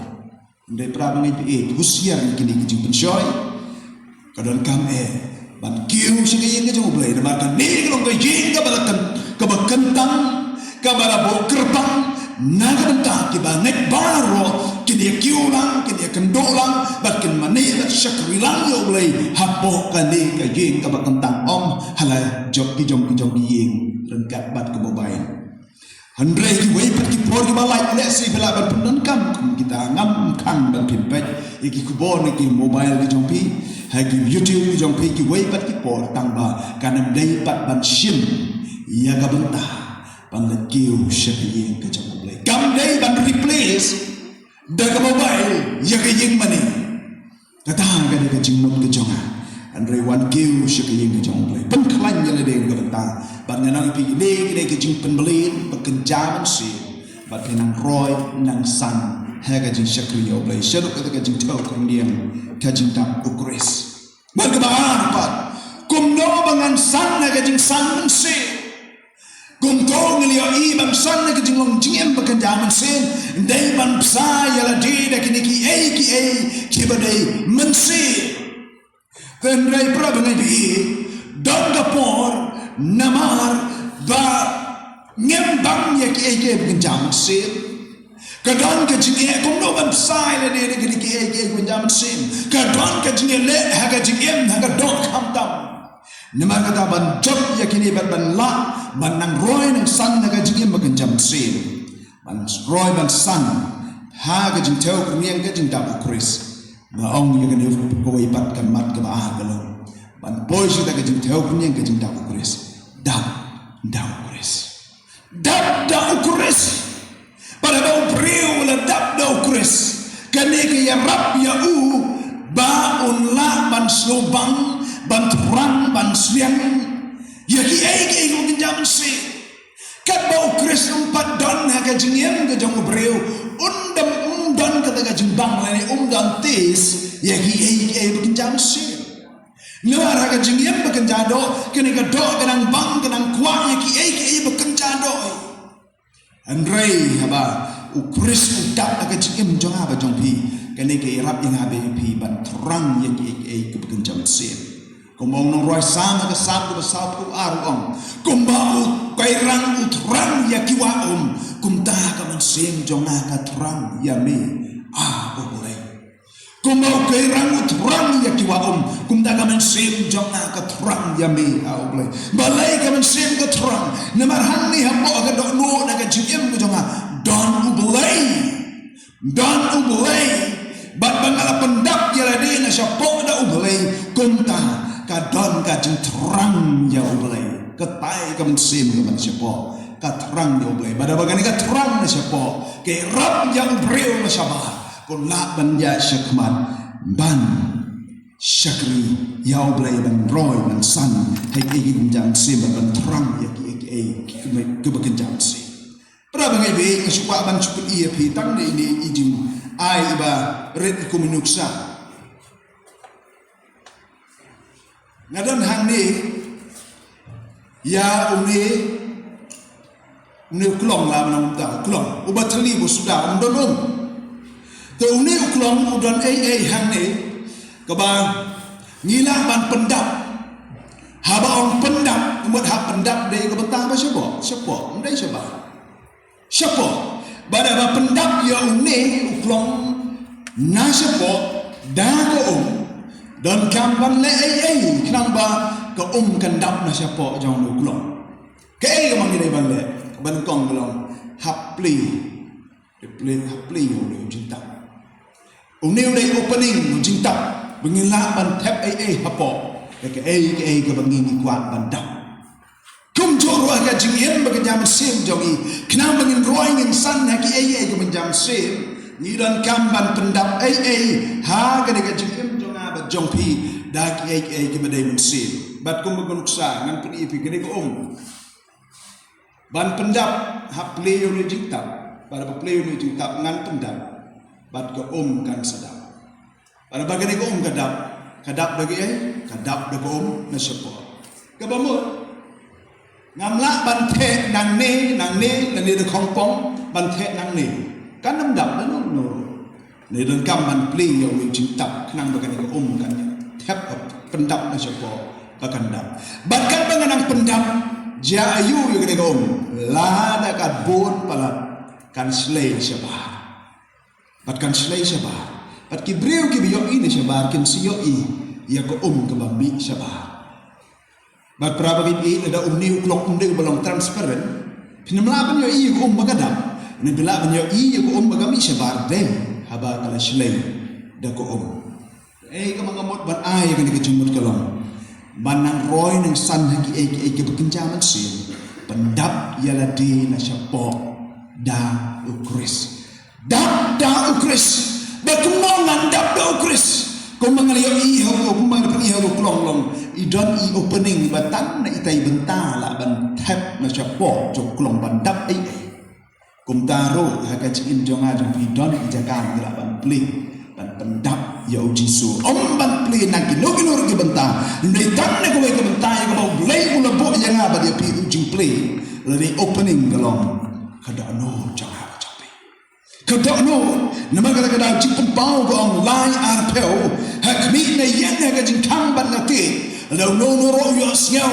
andai praba ngaji usia ni kini ki pensoy kadon kam ban kiu sing ye jong blai ma kan ni long ka jing ka balakan ka bakentang ka balabo kerbang naga bentang ki ba nek baro ki dia kiu lang ki dia kendolang bakin mani la syakri lang yo blai hapo ka ni ka jing ka bakentang om hala jok ki jong ying rengkat bat ke mobile handrai ki wei pat ki por ki balai le si bela ban punan kam kita ngam kang ban pimpet iki ku bon ki mobile ki jong pi hagi YouTube ki jong pi ki wei pat ki por tangba kanam dai pat ban sim ya ka bentah ban le kiu syakri ka jong blai kam dai ban replace da ka mobile ya ka ying mani tatang ka ka jing not ka jong andrai wan kiu syakri ka jong blai pen klan ya le deng ka bentah ban nang pi le ka jing pen belin bekerja man si ban nang roy nang san ha ka jing syakri ya blai syaduk ka jing tau kemudian ka jing tak ukris ban ka ba pat kumno bangan san ka jing san si Gumtong liyo ibang san na kijing long jingem bakandaman sen day ban psa yala di da kiniki ki badai mensi then ray prabang bi don gapor namar ba ngembang ya ki bakandaman sen kadon kijing kumno ban psa yala di da kiniki bakandaman sen kadon kijing le haga jingem haga dok hamtam Nama kata ban job ya kini ban la ban nang roy nang san naga jingim bagan jam sin ban roy ban san ha ga jing teu kemian ga jing dabu kris ma ong ya kini ko wei pat kan mat ka ba ga lo ban boy shi ga jing teu kemian ga jing dabu kris dabu kris pada bau priu la dabu kris kane ke ya rab ya u ba un la ban slobang ban terang ban sliang ya ki ai ko kinjam se kat bau kris empat don ha ka jingem ka jong breu undam don ka ta ka jimbang lani dan tis ya ki ai ko kinjam se luar ha ka jingem ba kinjado kini ka do kanang bang kanang kwa ya ki ai ba kinjado andrei haba u kris utak ka jingem jong ha ba jong pi kani ke irap ing ha pi ban terang ya ki ai ko kinjam se Kumbang nong roy sama ke sabu besapu arung kumbau kairang utrang ya kiwa kumta ka mensem jonga ka terang ya me boleh kumbau kairang utrang ya kiwa kumta ka mensem jonga ka terang ya me boleh balai ka mensem ka terang namar hanni hambo ka dok no na ka jiem ka jonga don ubelai bat bangala pendap ya lade na syapo da ubelai kadon ka jing terang ya ubelai ketai ka mensim ka mansyapo katrang yo blai bada bagani katrang na siapa ke rab yang breu na siapa kon la ban ya syakman ban syakri yau blai ban roy ban san hai ke jam sim ban terang ya ke bakin jam sim pra bangai be supa ban cukut ia pi tang de ini ijim ai ba red komunuksa ngadan hang ni ya uni klong la menang ta klong ubat teli bu sudah undon to uni klong udan hang ni ke bang ngila ban pendap haba on pendap umat ha pendap de ke betah ba siapa ndai siapa bada ba pendap ya uni klong na siapa da ko dan kamban le kenang ba ke kendap na siapa jang lu klong ke mang ni ban le ban kong klong hapli yo lu cinta uni opening cinta bengila ban tap hapo ke ke bangini kuat ban dap kum joro ka jingien ba jam sim jongi kenang bangin roing insan ha ki ke jam sim ni dan kamban pendap ha ke jingien ba jongpi dak ke badai mensin bat kum benuksa ngan peni pi gede ko ban pendap hap play yo jingtap pada play yo jingtap ngan pendap bat ko kan sedap pada bagani ko kadap bagi kadap de ko na sepo ke bamut ngamla ban the nang ne ni de kongpong ban the nang ne kan nam dap no ni dan kamban play yo jingtap kenang bagani ko kan tap pendap na sepo akan dap bahkan pengenang pendap jayu yang kena la da kat bon palat kan slay syabah kan slay syabah pat ki breu ki biyo ini syabah kin siyo ya ko ke bambi syabah bat prabagi ada ni uklok unde balong transparent pinamlaban yo ko magadam ni bilaban yo ko magami syabah den haba kala slay da ko ka mangamot ban ay kan dikejumut kalong banang roy ng san hagi ke bekenjaman sin pendap yala di na siapa da ukris da ukris bekemongan da ukris ko mangalio ho ko mangalio klong idon opening batan na itai bentala ban tap na siapa jok klong bandap kum taro haga cin jonga jong idon ijakan gela ban pli pendap ya ujisu omban play nagi logi bentang ni tanne ko ke bentang ko mau play mula bo yang apa dia pi ujing play lari opening galong kada no jangan capai kada no nama kada cipun pau ko online arpel hak mi na yan ga jing kang ban nati law no ro yo siao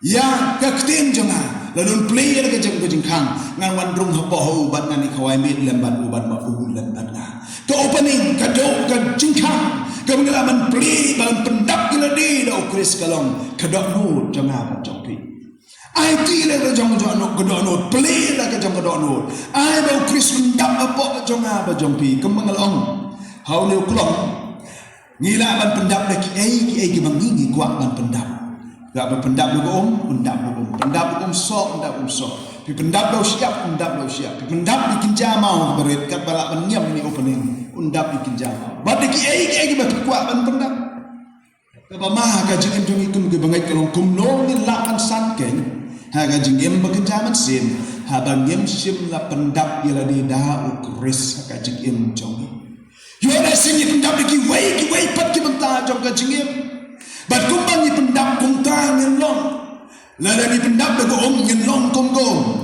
ya ka ktin jangan lalu play ga jing kang ngan wan rung ha bo bat ngani kawai mit lemban ubat ma ulan batna ke opening ke jingkang ke pengalaman play dalam pendap gila di da ukris kalong ke dok no jangan apa jongpi ai ti le ke jong no ke dok no play la ke jong ke dok no ai ba ukris pendap apa jangan apa jongpi ke mengalong hau le klong ngila ban pendap dak ki mangingi kuat ban pendap gak berpendap lu pendap so pi pendap dah siap pi pendap bikin jamau berit kat balak menyam ni opening undap bikin jamau bad ki bat kuat ban pendap ka mah ka jing jong ikum ke bangai kelong kum no ni la an san ken ha ka jing em bikin jaman sin ha bangem sim la pendap yala di da ukris ka jing em jong yo na sin ni pendap ki wei pat ki benta jong ka jing em bat kumbang ni pendap kumtang ngelong lala ni pendap de gom ngelong kom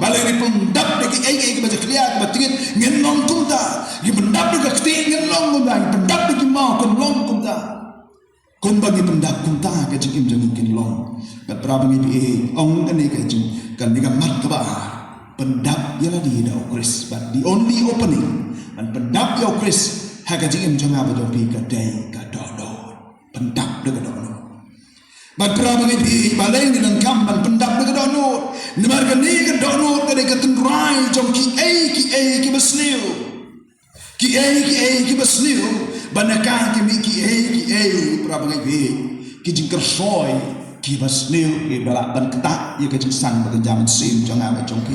balai ni pendap de ki baca kliat batin ngelong kumta ni pendap de ki ngelong kumta pendap de ki mau ngelong kumta kumbang ni pendap kumta ka jikim jang ngelong bat prabang ni ong ane ka jing kan ni mat ka ba pendap yala di da ukris but the only opening and pendap ya ukris ha ka jikim jang ba jong pi ka dai ka do pendap de ka do bat prabang ni balai ni dan kamban pendap de dono nemar ka ni ka dono ka de ka tendrai jong ki besliu ki besliu banaka ki mi ki prabang ni ki jing kersoy kibas nil ki balak ban ketak ye ke san ba jaman sim jangan ba jongki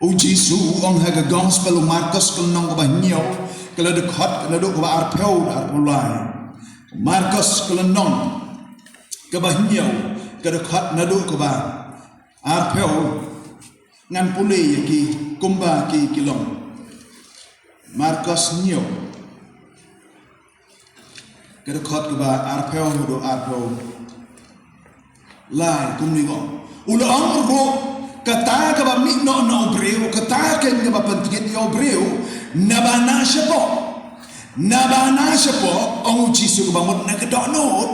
u Jisu ong ha ga gospel Markus kelong ba nyo kala de khot kala do ba arpeu arpulai Markus kelong ke ba nyo kala khot na do ko ba arpeu ngan pule ye ki kumba ki kilong Markus nyo kala khot ko ba arpeu do arpeu lai kum ni go ulang ro kata ka ba mi no obreu kata ken ka ba pentingit yo obreu nabana syapo ong Jisu ka ba mod na kedonot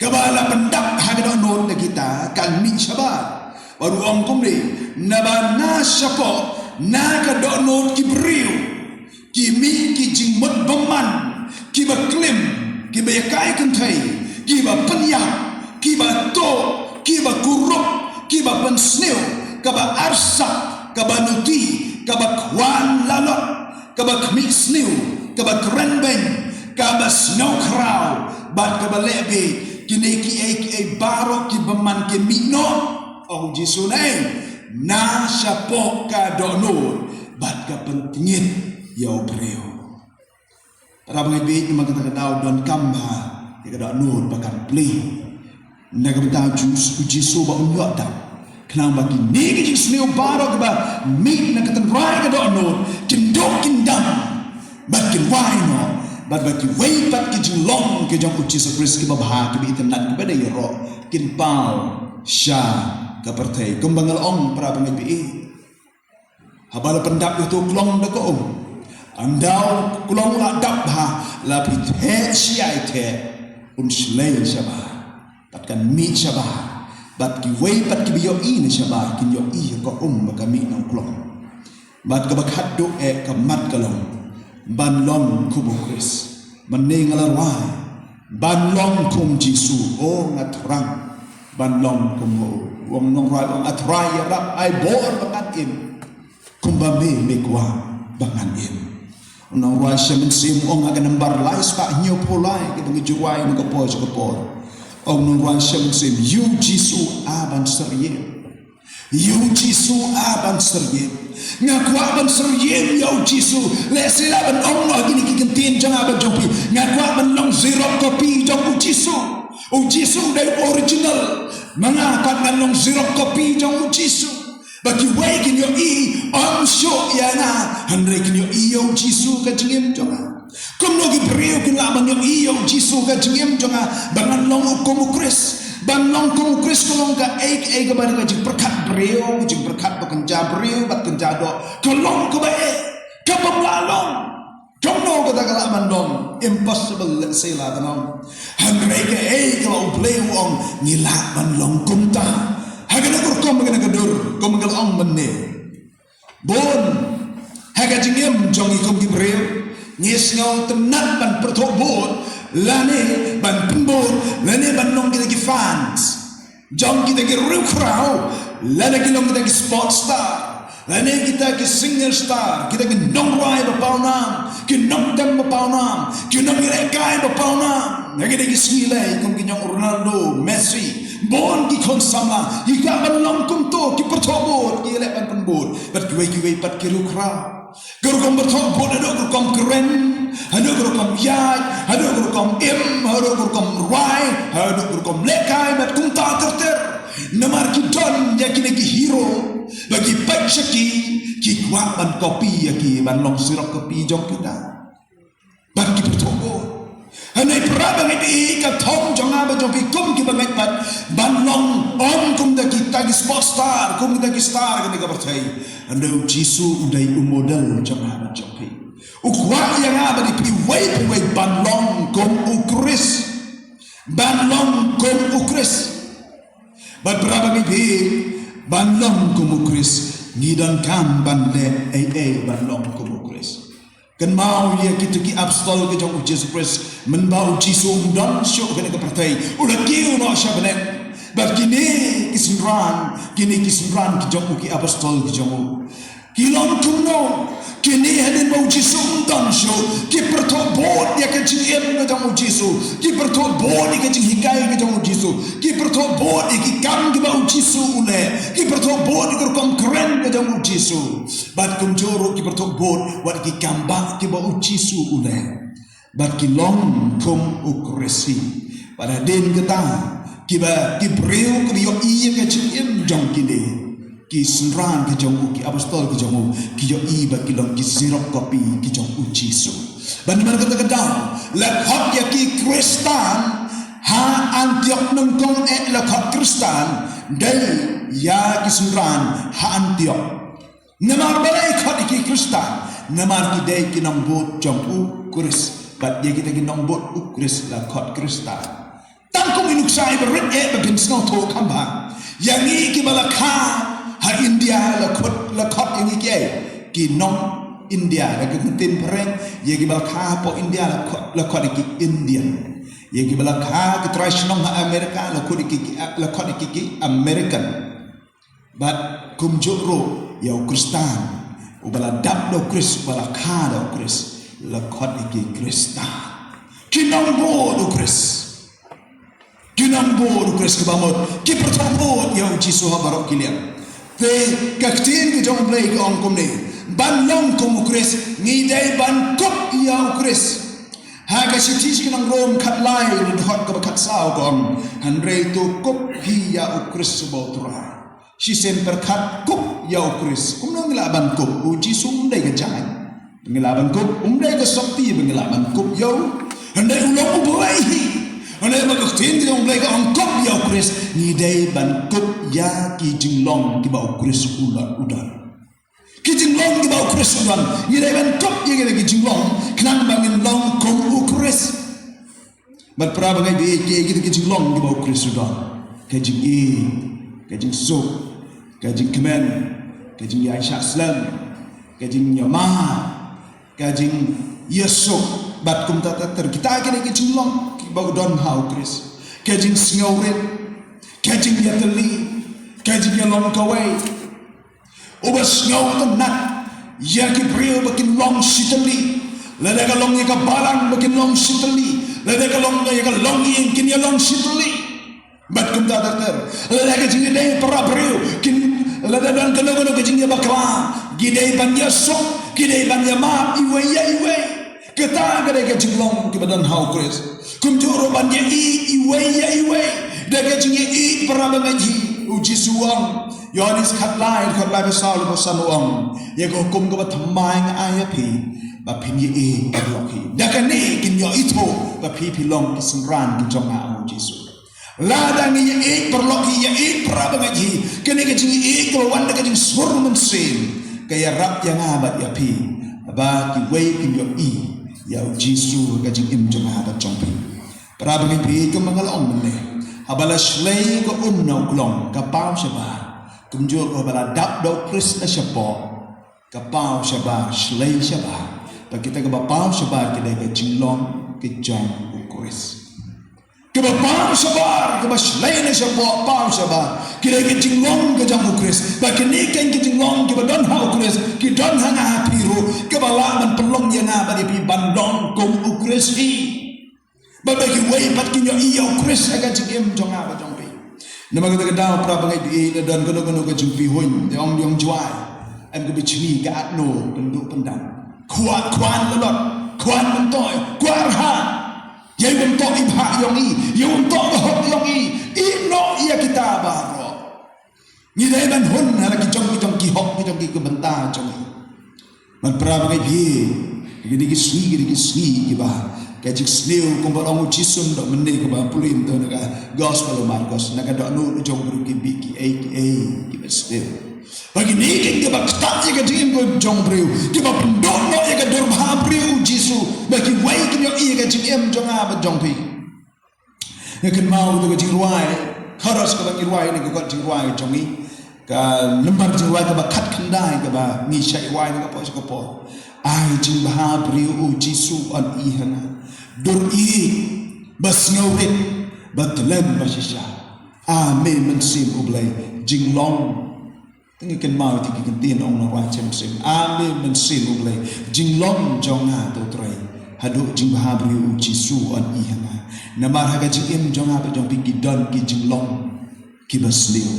ka ba la pendap ha kedonot na kita kan mi syabat baru ong kum ni nabana syapo na kedonot ki breu ki mi ki jingmot beman ki ba klim ki ba yakai kentai ki ba penyak kiba to, kiba kurup, kiba pensnil, kiba arsak, kiba nuti, kiba kwan lalok, kiba kmitsnil, kiba kerenbeng, kiba snow crow, bat kiba lebe, kini ki barok kiba man ki mino, oh Jisu na syapok ka donor, bat ka pentingin yau breo. Para pengibi memang kita kenal don kamba, kita donor bakal beli. Nagabta Jisu ba unyok da kenapa kini ki sneu barok ba mi na katan rai ka dono kindok kindam bat kin waino bat ki wei bat ki jilong ke jong Jesus Christ ki babha ki bitem nan ki bade yoro kin pau sha ka pertai kumbangal ong para pengibi habala pendap itu klong da ko andau klong la dap ha la pi the siai the slay shabah kan mi syabah bat ki wei bat ki biyo i syabah kin yo i ko baka mi nang klong bat ka bakhat do ka mat kalong ban long kubu Kris mening alarwai ban long kum Jisu o ngatrang ban long kum wong nong rai wong atrai rap ai bor bakan im kumba me kwa bakan im nong rai semen sim ong aga nambar lais pa nyo polai ki ngijuai ko po ông nông quan xem you Jisu aban seriem you Jisu aban seriem ngaku aban seriem you Jisu lesela ban ông nói gini ki kentin jang aban jopi ngaku aban long zero copy jong Jisu dari original mengapa ngan long zero copy jong Jisu bagi wei kin yo i om show ya na handre kin yo i you Jisu ka jingem jong kum no gi breu kin la ban yo iyo Jisu ka jingem jonga bangan long ko Kris ban long ko Kris ko long ka ek ba ga jing perkat breu jing perkat ba kan ja breu bat kan ja do ko long ko ba ka pam la long jong no ka ga man long impossible say la dan han re ka ko breu ong ni la ban long kum ta ha ga ko kom ga ga dur kom ga ong man ne bon ha ga jingem jong i kom gi breu Nyes ngau tenat ban pertobot lane ban pembot lane ban nong kita ki fans jong kita ki real crowd lane ki long kita ki sport star lane kita ki single star kita ki nong rai ba paunam ki nong dem ba paunam ki nong rekai ba paunam nagi ki smile kong ki nyong Ronaldo Messi bon ki kon samla ki ka ban long kum to ki pertobot ki le ban pembot bat ki wei pat ki real crowd guru kom bertopot ada guru kom keren ada guru kom yaj ada guru kom ada guru kom rai ada guru kom lekai bat kum ta terter namar ki don ya ki hero bagi pachaki ki kwa ban kopi ya ki ban long sirap kopi jong kita bat ki bertopot Hanai prabang ini ka thom jonga ba jong kum ki bangai pat ban long om kum da kita ki sport star kum da ki star ka percaya anda Jisu udai modal jonga ba jong pi ukwa yang aba di pi wei ban long kum Kris ban long kum Kris ban prabang ini ban long kum Kris ngidan kam ban le ban long kum Kris kan mau ya kita ki apostol ke jong Jesus Christ menbau Jisu dan syok kena ke partai ulah kiu no syabenet bar kini kisimran ki jong ki apostol ki jong kilong kuno kini hadin mau Jisu undang show ki perto bod ya ke jiem ke jong Jisu ki perto bod ke jing hikai ke jong Jisu ki perto bod ki kam ke mau Jisu ule ki perto bod ke kom keren ke jong Jisu bat kum joro ki perto bod wat ki kamba ki mau Jisu ule bat ki long kum ukresi pada den kita ki breu ke yo iya ke jiem jong kini ki senran ke jong ki apostol ke jong ki yo iba ki long ki sirop kopi ki jong Jisu ban man kata kedang la hot ya ki Kristan ha Antiok nongkong la hot Kristan dai ya ki senran ha Antiok namar balai hot ki Kristan namar ki dai ki nombot jong Kris bat ya kita ki nombot Kris la hot Kristan tangkong inuk sai berit babin snow to kamba yang ki balaka ha India la khot yang iki ki nong India la ke tin pereng ye ki bal kha po India la khot ki Indian ye ki bal kha ki traditional ha America la khot ki American but kum joro ya Kristan u bala dab do Kris bala kha do Kris la khot ki Kristan ki nong bo do Kris ki nong bo do Kris ke bamot ki pertombo ya Jisu ha barok kilian te kaktin ke jong play ke ong kom ne ban long kom Kris ngidai ban kop ya Kris ha ka sitis ke nang rom khat lai le hot ka khat sao kom han re to kop hi ya Kris botra si semper khat kop ya Kris kum nang laban kop u Jisu ndai ke jai ngelaban kop ndai ke sakti ngelaban kop yo ndai ulong boy Ane magkaktin diong blay ka ang kop ya Kris ni day ban kop ya ki jinglong ki ba Kris udan ki jinglong ki ba Kris udan ni day ban kop ya ki jinglong knang bangin long kom Kris bat pra bangai bi ki jinglong ki ba Kris udan ka jing ka jing so ka jing kemen ka jing ya Islam ka jing Yamaha ka jing Yesok bat kum tata ter kita kini ki jinglong bau don hau Kris kajing singawret kajing yateli kajing long kawai ubas ngaw tenat ya ki brio bakin long siteli lada ka long ya ka balang bakin long siteli lada ka long ya ka long yang kin ya long siteli bat kum ta ter lada ka jing dai para brio kin lada dan kana kajing ya bakla gidai ban ya sok gidai ban ya ma iwe kita kada ka jinglong ki badan hau Kris kum joro ban ye iwe daga jinge para mengaji uji suang Yohanes khat lai besal bosan uang ye ko kum ka thamai nga pi ba pin ye loki daga ne kin yo ito ba pi long kisran ki jonga uji su lada ni ye perloki ye para mengaji kene ka jinge ko wan daga jing sur mensin kaya rap yang abat ya pi ba ki wei kin yo ya Jisu ka jing im jonga ba jongpi para bagi pi ke mangalong mene habala shlei ko unno klong ka pau shaba kumjur ko bala dap do Kris na shapo ka pau shaba shlei shaba pa kita ka pau shaba kita ka jinglong ke jong Kris ke pau shaba ka shlei na shapo pau shaba kita ka jinglong ke jong Kris pa kini kan ke jinglong ke don hau Kris ki don hanga piru ke bala man pelong yang abadi pi bandong kom Kris hi babagi way pat kinyo iyo Kris aga jigem jonga ba jongpi nama kita kedau pra bangai di dan kono ke jumpi hun yong juai am ke bichni ka atno penduk pendang kuat lelot kuat mentoy kuat ha ye mentok ibha yong ye mentok hot yong ino iya kita baro ni dai ban hun hala ki jong ki hok ki ke benta jong man pra bangai bi gidi ki sni ki ba kajik sneu kumbalong Jisun dok mende ke ba pulin to naga gospel Markus naga dok nu jong bru ki bi ki ki sneu bagi ni ke ba kta ke jing ko jong bru ki ba pendok no ke dor ba bru Jisu bagi wai ki yo ke jing em jong ba jong pi ne kan mau to ke jing ruai kharas ke ba ki ruai ne ko jing ruai jong ni ka lembar jing ruai ke ba khat khandai ke ba ni shai wai ne ko po ai jing ba bru Jisu on hana dur bas ngawit batlam basisha amen mensim ublay jinglong Tengi ken mau ti ken tin ong na wa chem sim amen men sin u le jing long jong ha to trai hadu jing ba bri u chi su on i hanga na mar ha ga jing em jong ha ba jong pi ki don ki jing long ki ba sliu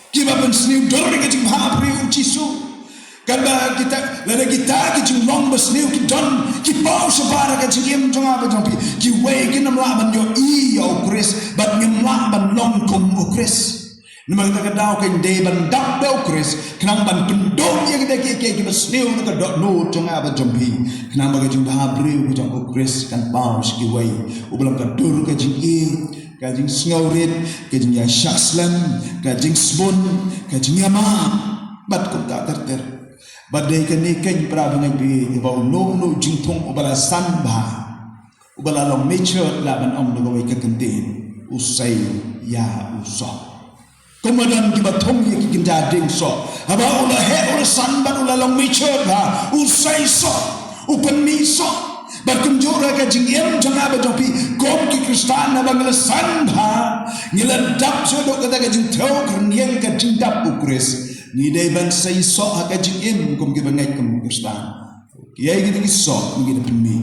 ki ba ben sliu dor ga jing ba bri u chi su kan ba kita la kita ki jing long ba sliu ki don ki ba sa ba ga jing em jong ha ba jong pi ki we ki nam la ban yo i yo kris bat nyam la ban long kum o kris Namang kita daw kay day ban dak daw Chris kanang ban pendom yang kita kiki snew na dot no janga ba jompi kanang baga jung habriu jang ko Chris kan paus ki way ubalang ka dur ka jing ka jing sngorit ka jing ya shaslam ka jing sbon ka jing yama bat ko ta terter badai ka ni kay pra ba ngai bi ba no jing thong ubala san ba ubala long nature la ban om no way ka kentin usai ya usah Kemudian kita thong ye ki kinja ding so aba ula he ula san ban ula long mi chot ha usai so upen mi so bat kunjura ka jing em janga ba topi kom ki kristan na bangla san ha ngila dap so do ka jing thau kan yang ka jing dap ukres ni dai ban sai so ha ka jing em kom ki bangai kom kristan kiai ki so ni pen mi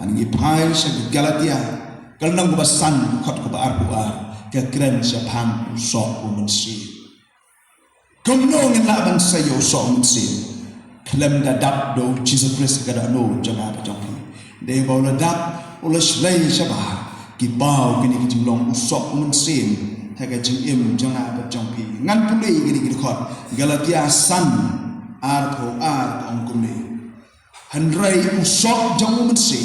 an ni pai sa galatia kalnang ba san khot ko ba ar ko kekeren siapang usok umensi. Kumnong na ban sayo usok umensi. Klem dadap do Jesus Christ kada no jaga pajong. Dei bawa dadap ulas lay siapa kibau kini kijulong usok umensi. Haga jing im jaga pajong pi. Ngan pulai kini kidikot Galatia san arpo ong kumni. Handrai usok jang umensi.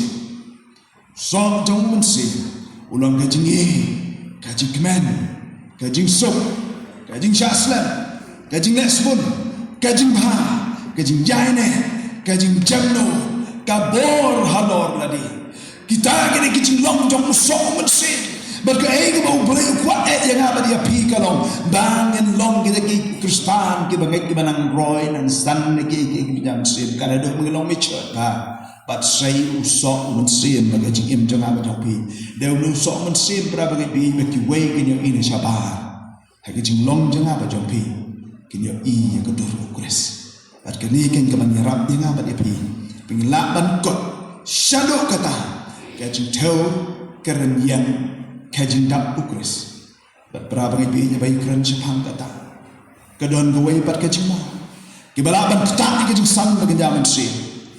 Usok jang umensi. Ulang kajing kajing kemen, kajing sok, kajing syaslam, kajing lesbon, kajing bah, kajing jaine, kajing jamno, kabor halor ladi. Kita kini kajing long jong sok mensin. Berkait mau boleh kuat yang apa dia pi kalau bangun long kita ki Kristen kita bangai kita nang roy nang san ki jam sim kalau dok mengelong mechat ha. Bat say usok mensin bagai jing jang apa jopi dia usok mensin berapa bagai meki way kinyo ini sabar hagi jing long jang apa jopi kinyo i yang kedur ukres bat kini kan kaman yarap dia apa dia pi pengelaban kot shadow kata kajing tau keren yang kajing dap ukres bat berapa bagai nya baik keren sepang kata kedon gawai bat kajing ma kibalaban tak kajing sang bagai jaman sin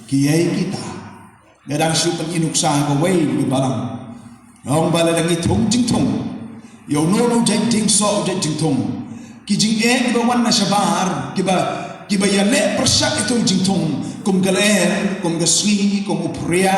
kiai kita Gadang supan inuk sah ko way di balang. Ang bala lang itong jing tong. Yo no jay jing so jay jing tong. Ki jing kiba wan na sabar kiba yale persak itu jing tong. Kum galer, kum gaswi, kum upria,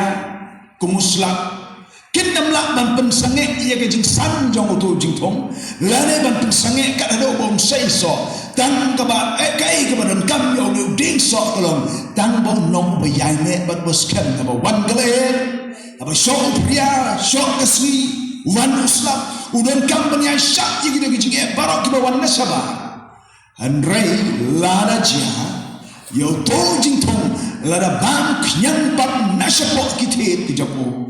kum uslap. Kin namlak ban pensange iya ke jing san jong utu jing tong. Lane ban pensange kat ada bong say so. Tang kaba kai kaba dan kam yo no ding so kolom. Tang bong nong bayai ne bat boskan kaba wan galer. Aba shok pria, shok kaswi, wan uslap. Udan kam banya syak ye kita jing barok kiba wan nasaba. Andrei lada jia yo to jing tong lada bam knyang bat nasapok kitit ki japo.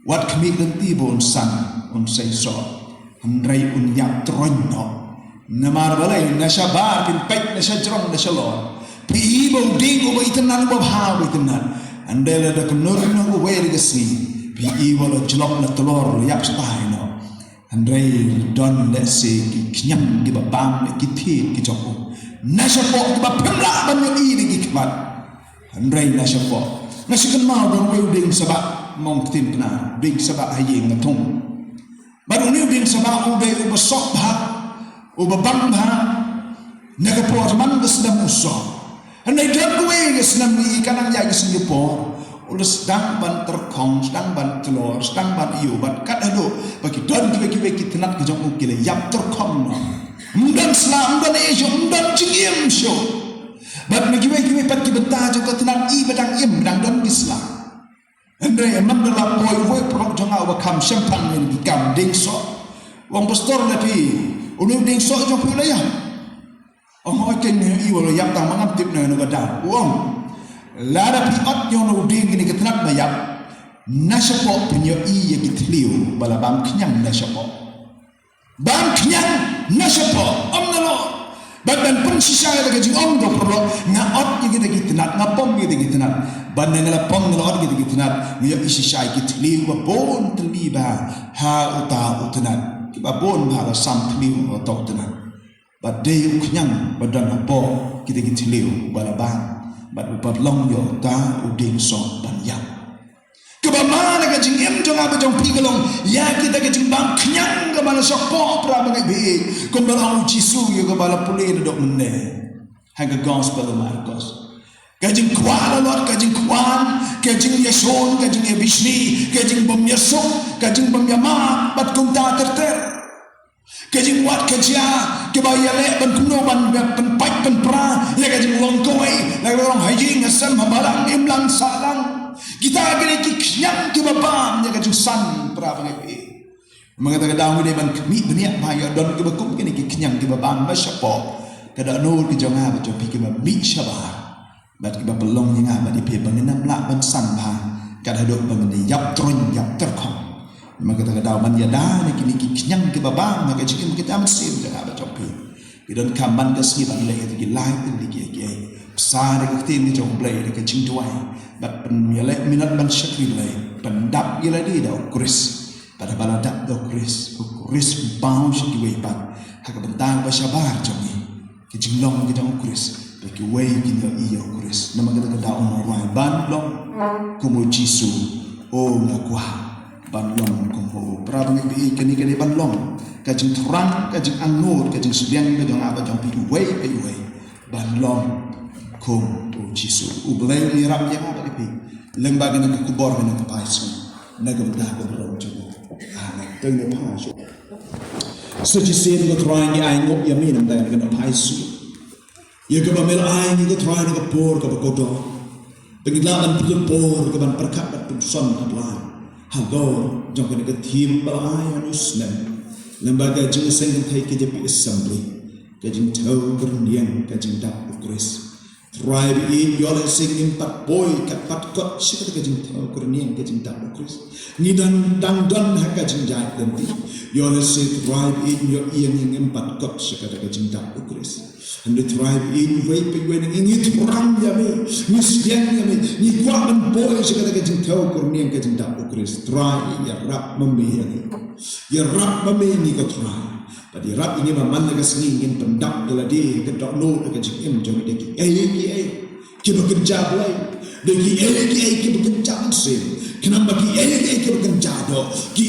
Wat kami ganti bon san on say so Andrei un yap tronno namar balai nasabar pin pek nasajrong nasalor pi ibo ding uba itenan uba haw itenan andela da knur no go wer gasi pi ibo lo jlok na telor yap stai no Andrei don let's say ki knyam ki babam ki thi ki joko nasapo ki ba pemla ban yo i ki kmat Andrei nasapo nasikan mau don we ding sabak mong tim na ding sabak hayeng na tong baru ni ding sabak ube uba sok ba uba bang ba nagapor man gasdam uso anay dan kuwe gasdam ni kanang ya Singapore ulas dang ban terkong dang ban telor dang ban iyo ban kadado bagi dan kiwe kitenak kijong ukile yap terkong no mdan slam dan ejo mdan jingiem sho bat me kiwe pat kibenta jo tenak i badang im dang don islam Andrei amam dalam boy boy prok jonga wa kam champagne ni kam ding so wong pastor na pi unu ding so jo pu la ya oh ken ni i wo yap tang mangam tip na no gada wong la da pi ot yo no ding ni ketnak ba yap na shapo pinyo i ye kitliu bala bam knyang na shapo na shapo am na lo Badan pun sisa lagi jing om do perlo ngaot gitu gitu nat ngapom gitu gitu nat badan ngala pom ngala gitu gitu nat ngiyo isi sisa gitu liu babon terliba ha uta utenat babon ha sam liu otok tenat badai uknyang badan apo gitu gitu liu balaban bad long yo ta uding so banyak kebamana ka jing em jong apa jong pigelong ya kita ka jing bang kenyang ka mana sokpo pra bangai be kumbala Jisu yo ka bala pule dok menne hanga gospel Marcos ka jing kwala lot ka jing kwan ka jing Yeson ka jing Ebishni ka jing bom Yesong ka jing bom Yama bat kum ta ter ka jing wat ka ja ke ba ya le ban kuno ban ban pai ban pra ya ka jing long koi la long hajing asam habalang imlang salang kita gini kenyang ke babam ya kajung san pra bangai mengatakan daun dia ban kemi beniak bahaya don ke bakum gini kenyang ke babam masyapo kada nol ke jonga ba jopi ke babi syabah bat ke babelong yang apa di pe bangenam la ban san ba kada dok bangni yap tron yap terkom mengatakan daun man ya da ni kini kenyang ke babam ga jikin kita mesin jangan ba jopi idon kaman ke sni ban le ke lai ni ke sa de ke tin ni jong blai de ke jing tuai bat pen yale minat ban syakri lai pendap yale di da ukris pada baladak da ukris bau syaki wei bat hak bentang ba syabar jongi ke jinglong ke jong ukris ke wei ki da iya ukris nama kita da on rai ban long kumu Jisu o ngakwa ban long kumu prabang bi keni ban long ka jing terang ka jing angur ka jing sudiang ke jong apa jong pi wei ban long kum o Jisu ublay ni rap yang apa di lembaga nak kubor nak paisu nagam dah ko berom jomo anak teng ne paisu suci sen ko trying ai ngop yamin am dang nak paisu ye ko bamel ai ni ko trying nak por ko kodo pengilaman pun por ko ban perkat bat pun son apply hago jong ko nak tim ba ai anus nem lembaga jing seng thai ke jepi assembly ke jing tau berniang ke jing dak ukris tribe in yola singing pat boy kat pat kot sikata ka jing tau kurnian ka jing tak ukris ni dan haka jing jai ganti yola say tribe in yo iang pat kot sikata ka jing tak ukris and the tribe in way pe when in it ram yame ni siang yame ni kwa man boy sikata ka jing tau kurnian ka jing tak ukris tribe ya rap mame ni ka tribe tadi rap ini memang nak selingin pendap geladi kedok no dekat jikim jom deki ki bekerja boleh deki ki bekerja sen kenapa ki bekerja do ki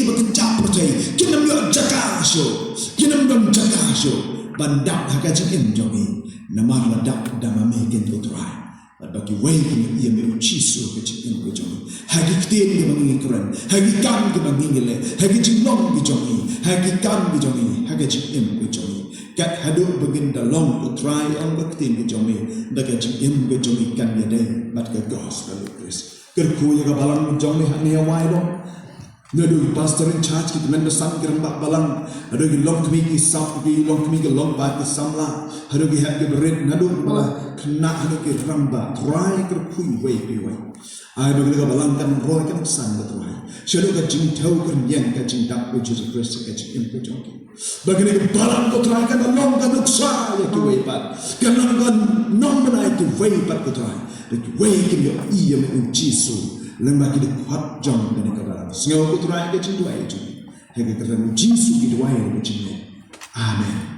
bekerja percaya kenapa jaga show bandap dekat jikim jomi nama ledak dama megen utrai bagi way kini ia me Jisu ke jikim ke jomi hagi kiten ke mangi keren hagi kam ke mangi le hagi jinong ke jomi hagi kam ke jomi hagi jikim ke jomi kat hadu begin dalong ko try on keten ke jomi daga jikim ke jomi kan ya dai bat ke gospel Chris kerku ya balang jomi hani wai do nadu pastor in charge ki men sam kiran bak balang adu ki long kemi ki south ki long kemi ki long ba ki samla adu ki hat ki berit nadu bala kena adu ki ramba try kerku wei ai bagi ka balang kan roy kan san ka try shadow ka jing thau kan yang ka jing dak ko Jesus Christ ka jing ko joki bagi ka balang ko try kan long ka nuksa ya ki wei pat kan non menai ki wei pat ko try ki wei ki yo iya me Jisu lembaga di kuat jam dan kebaran. Sengau kuturai ke cinta itu. Hingga kerana Jisu di doa yang bercinta. Amin.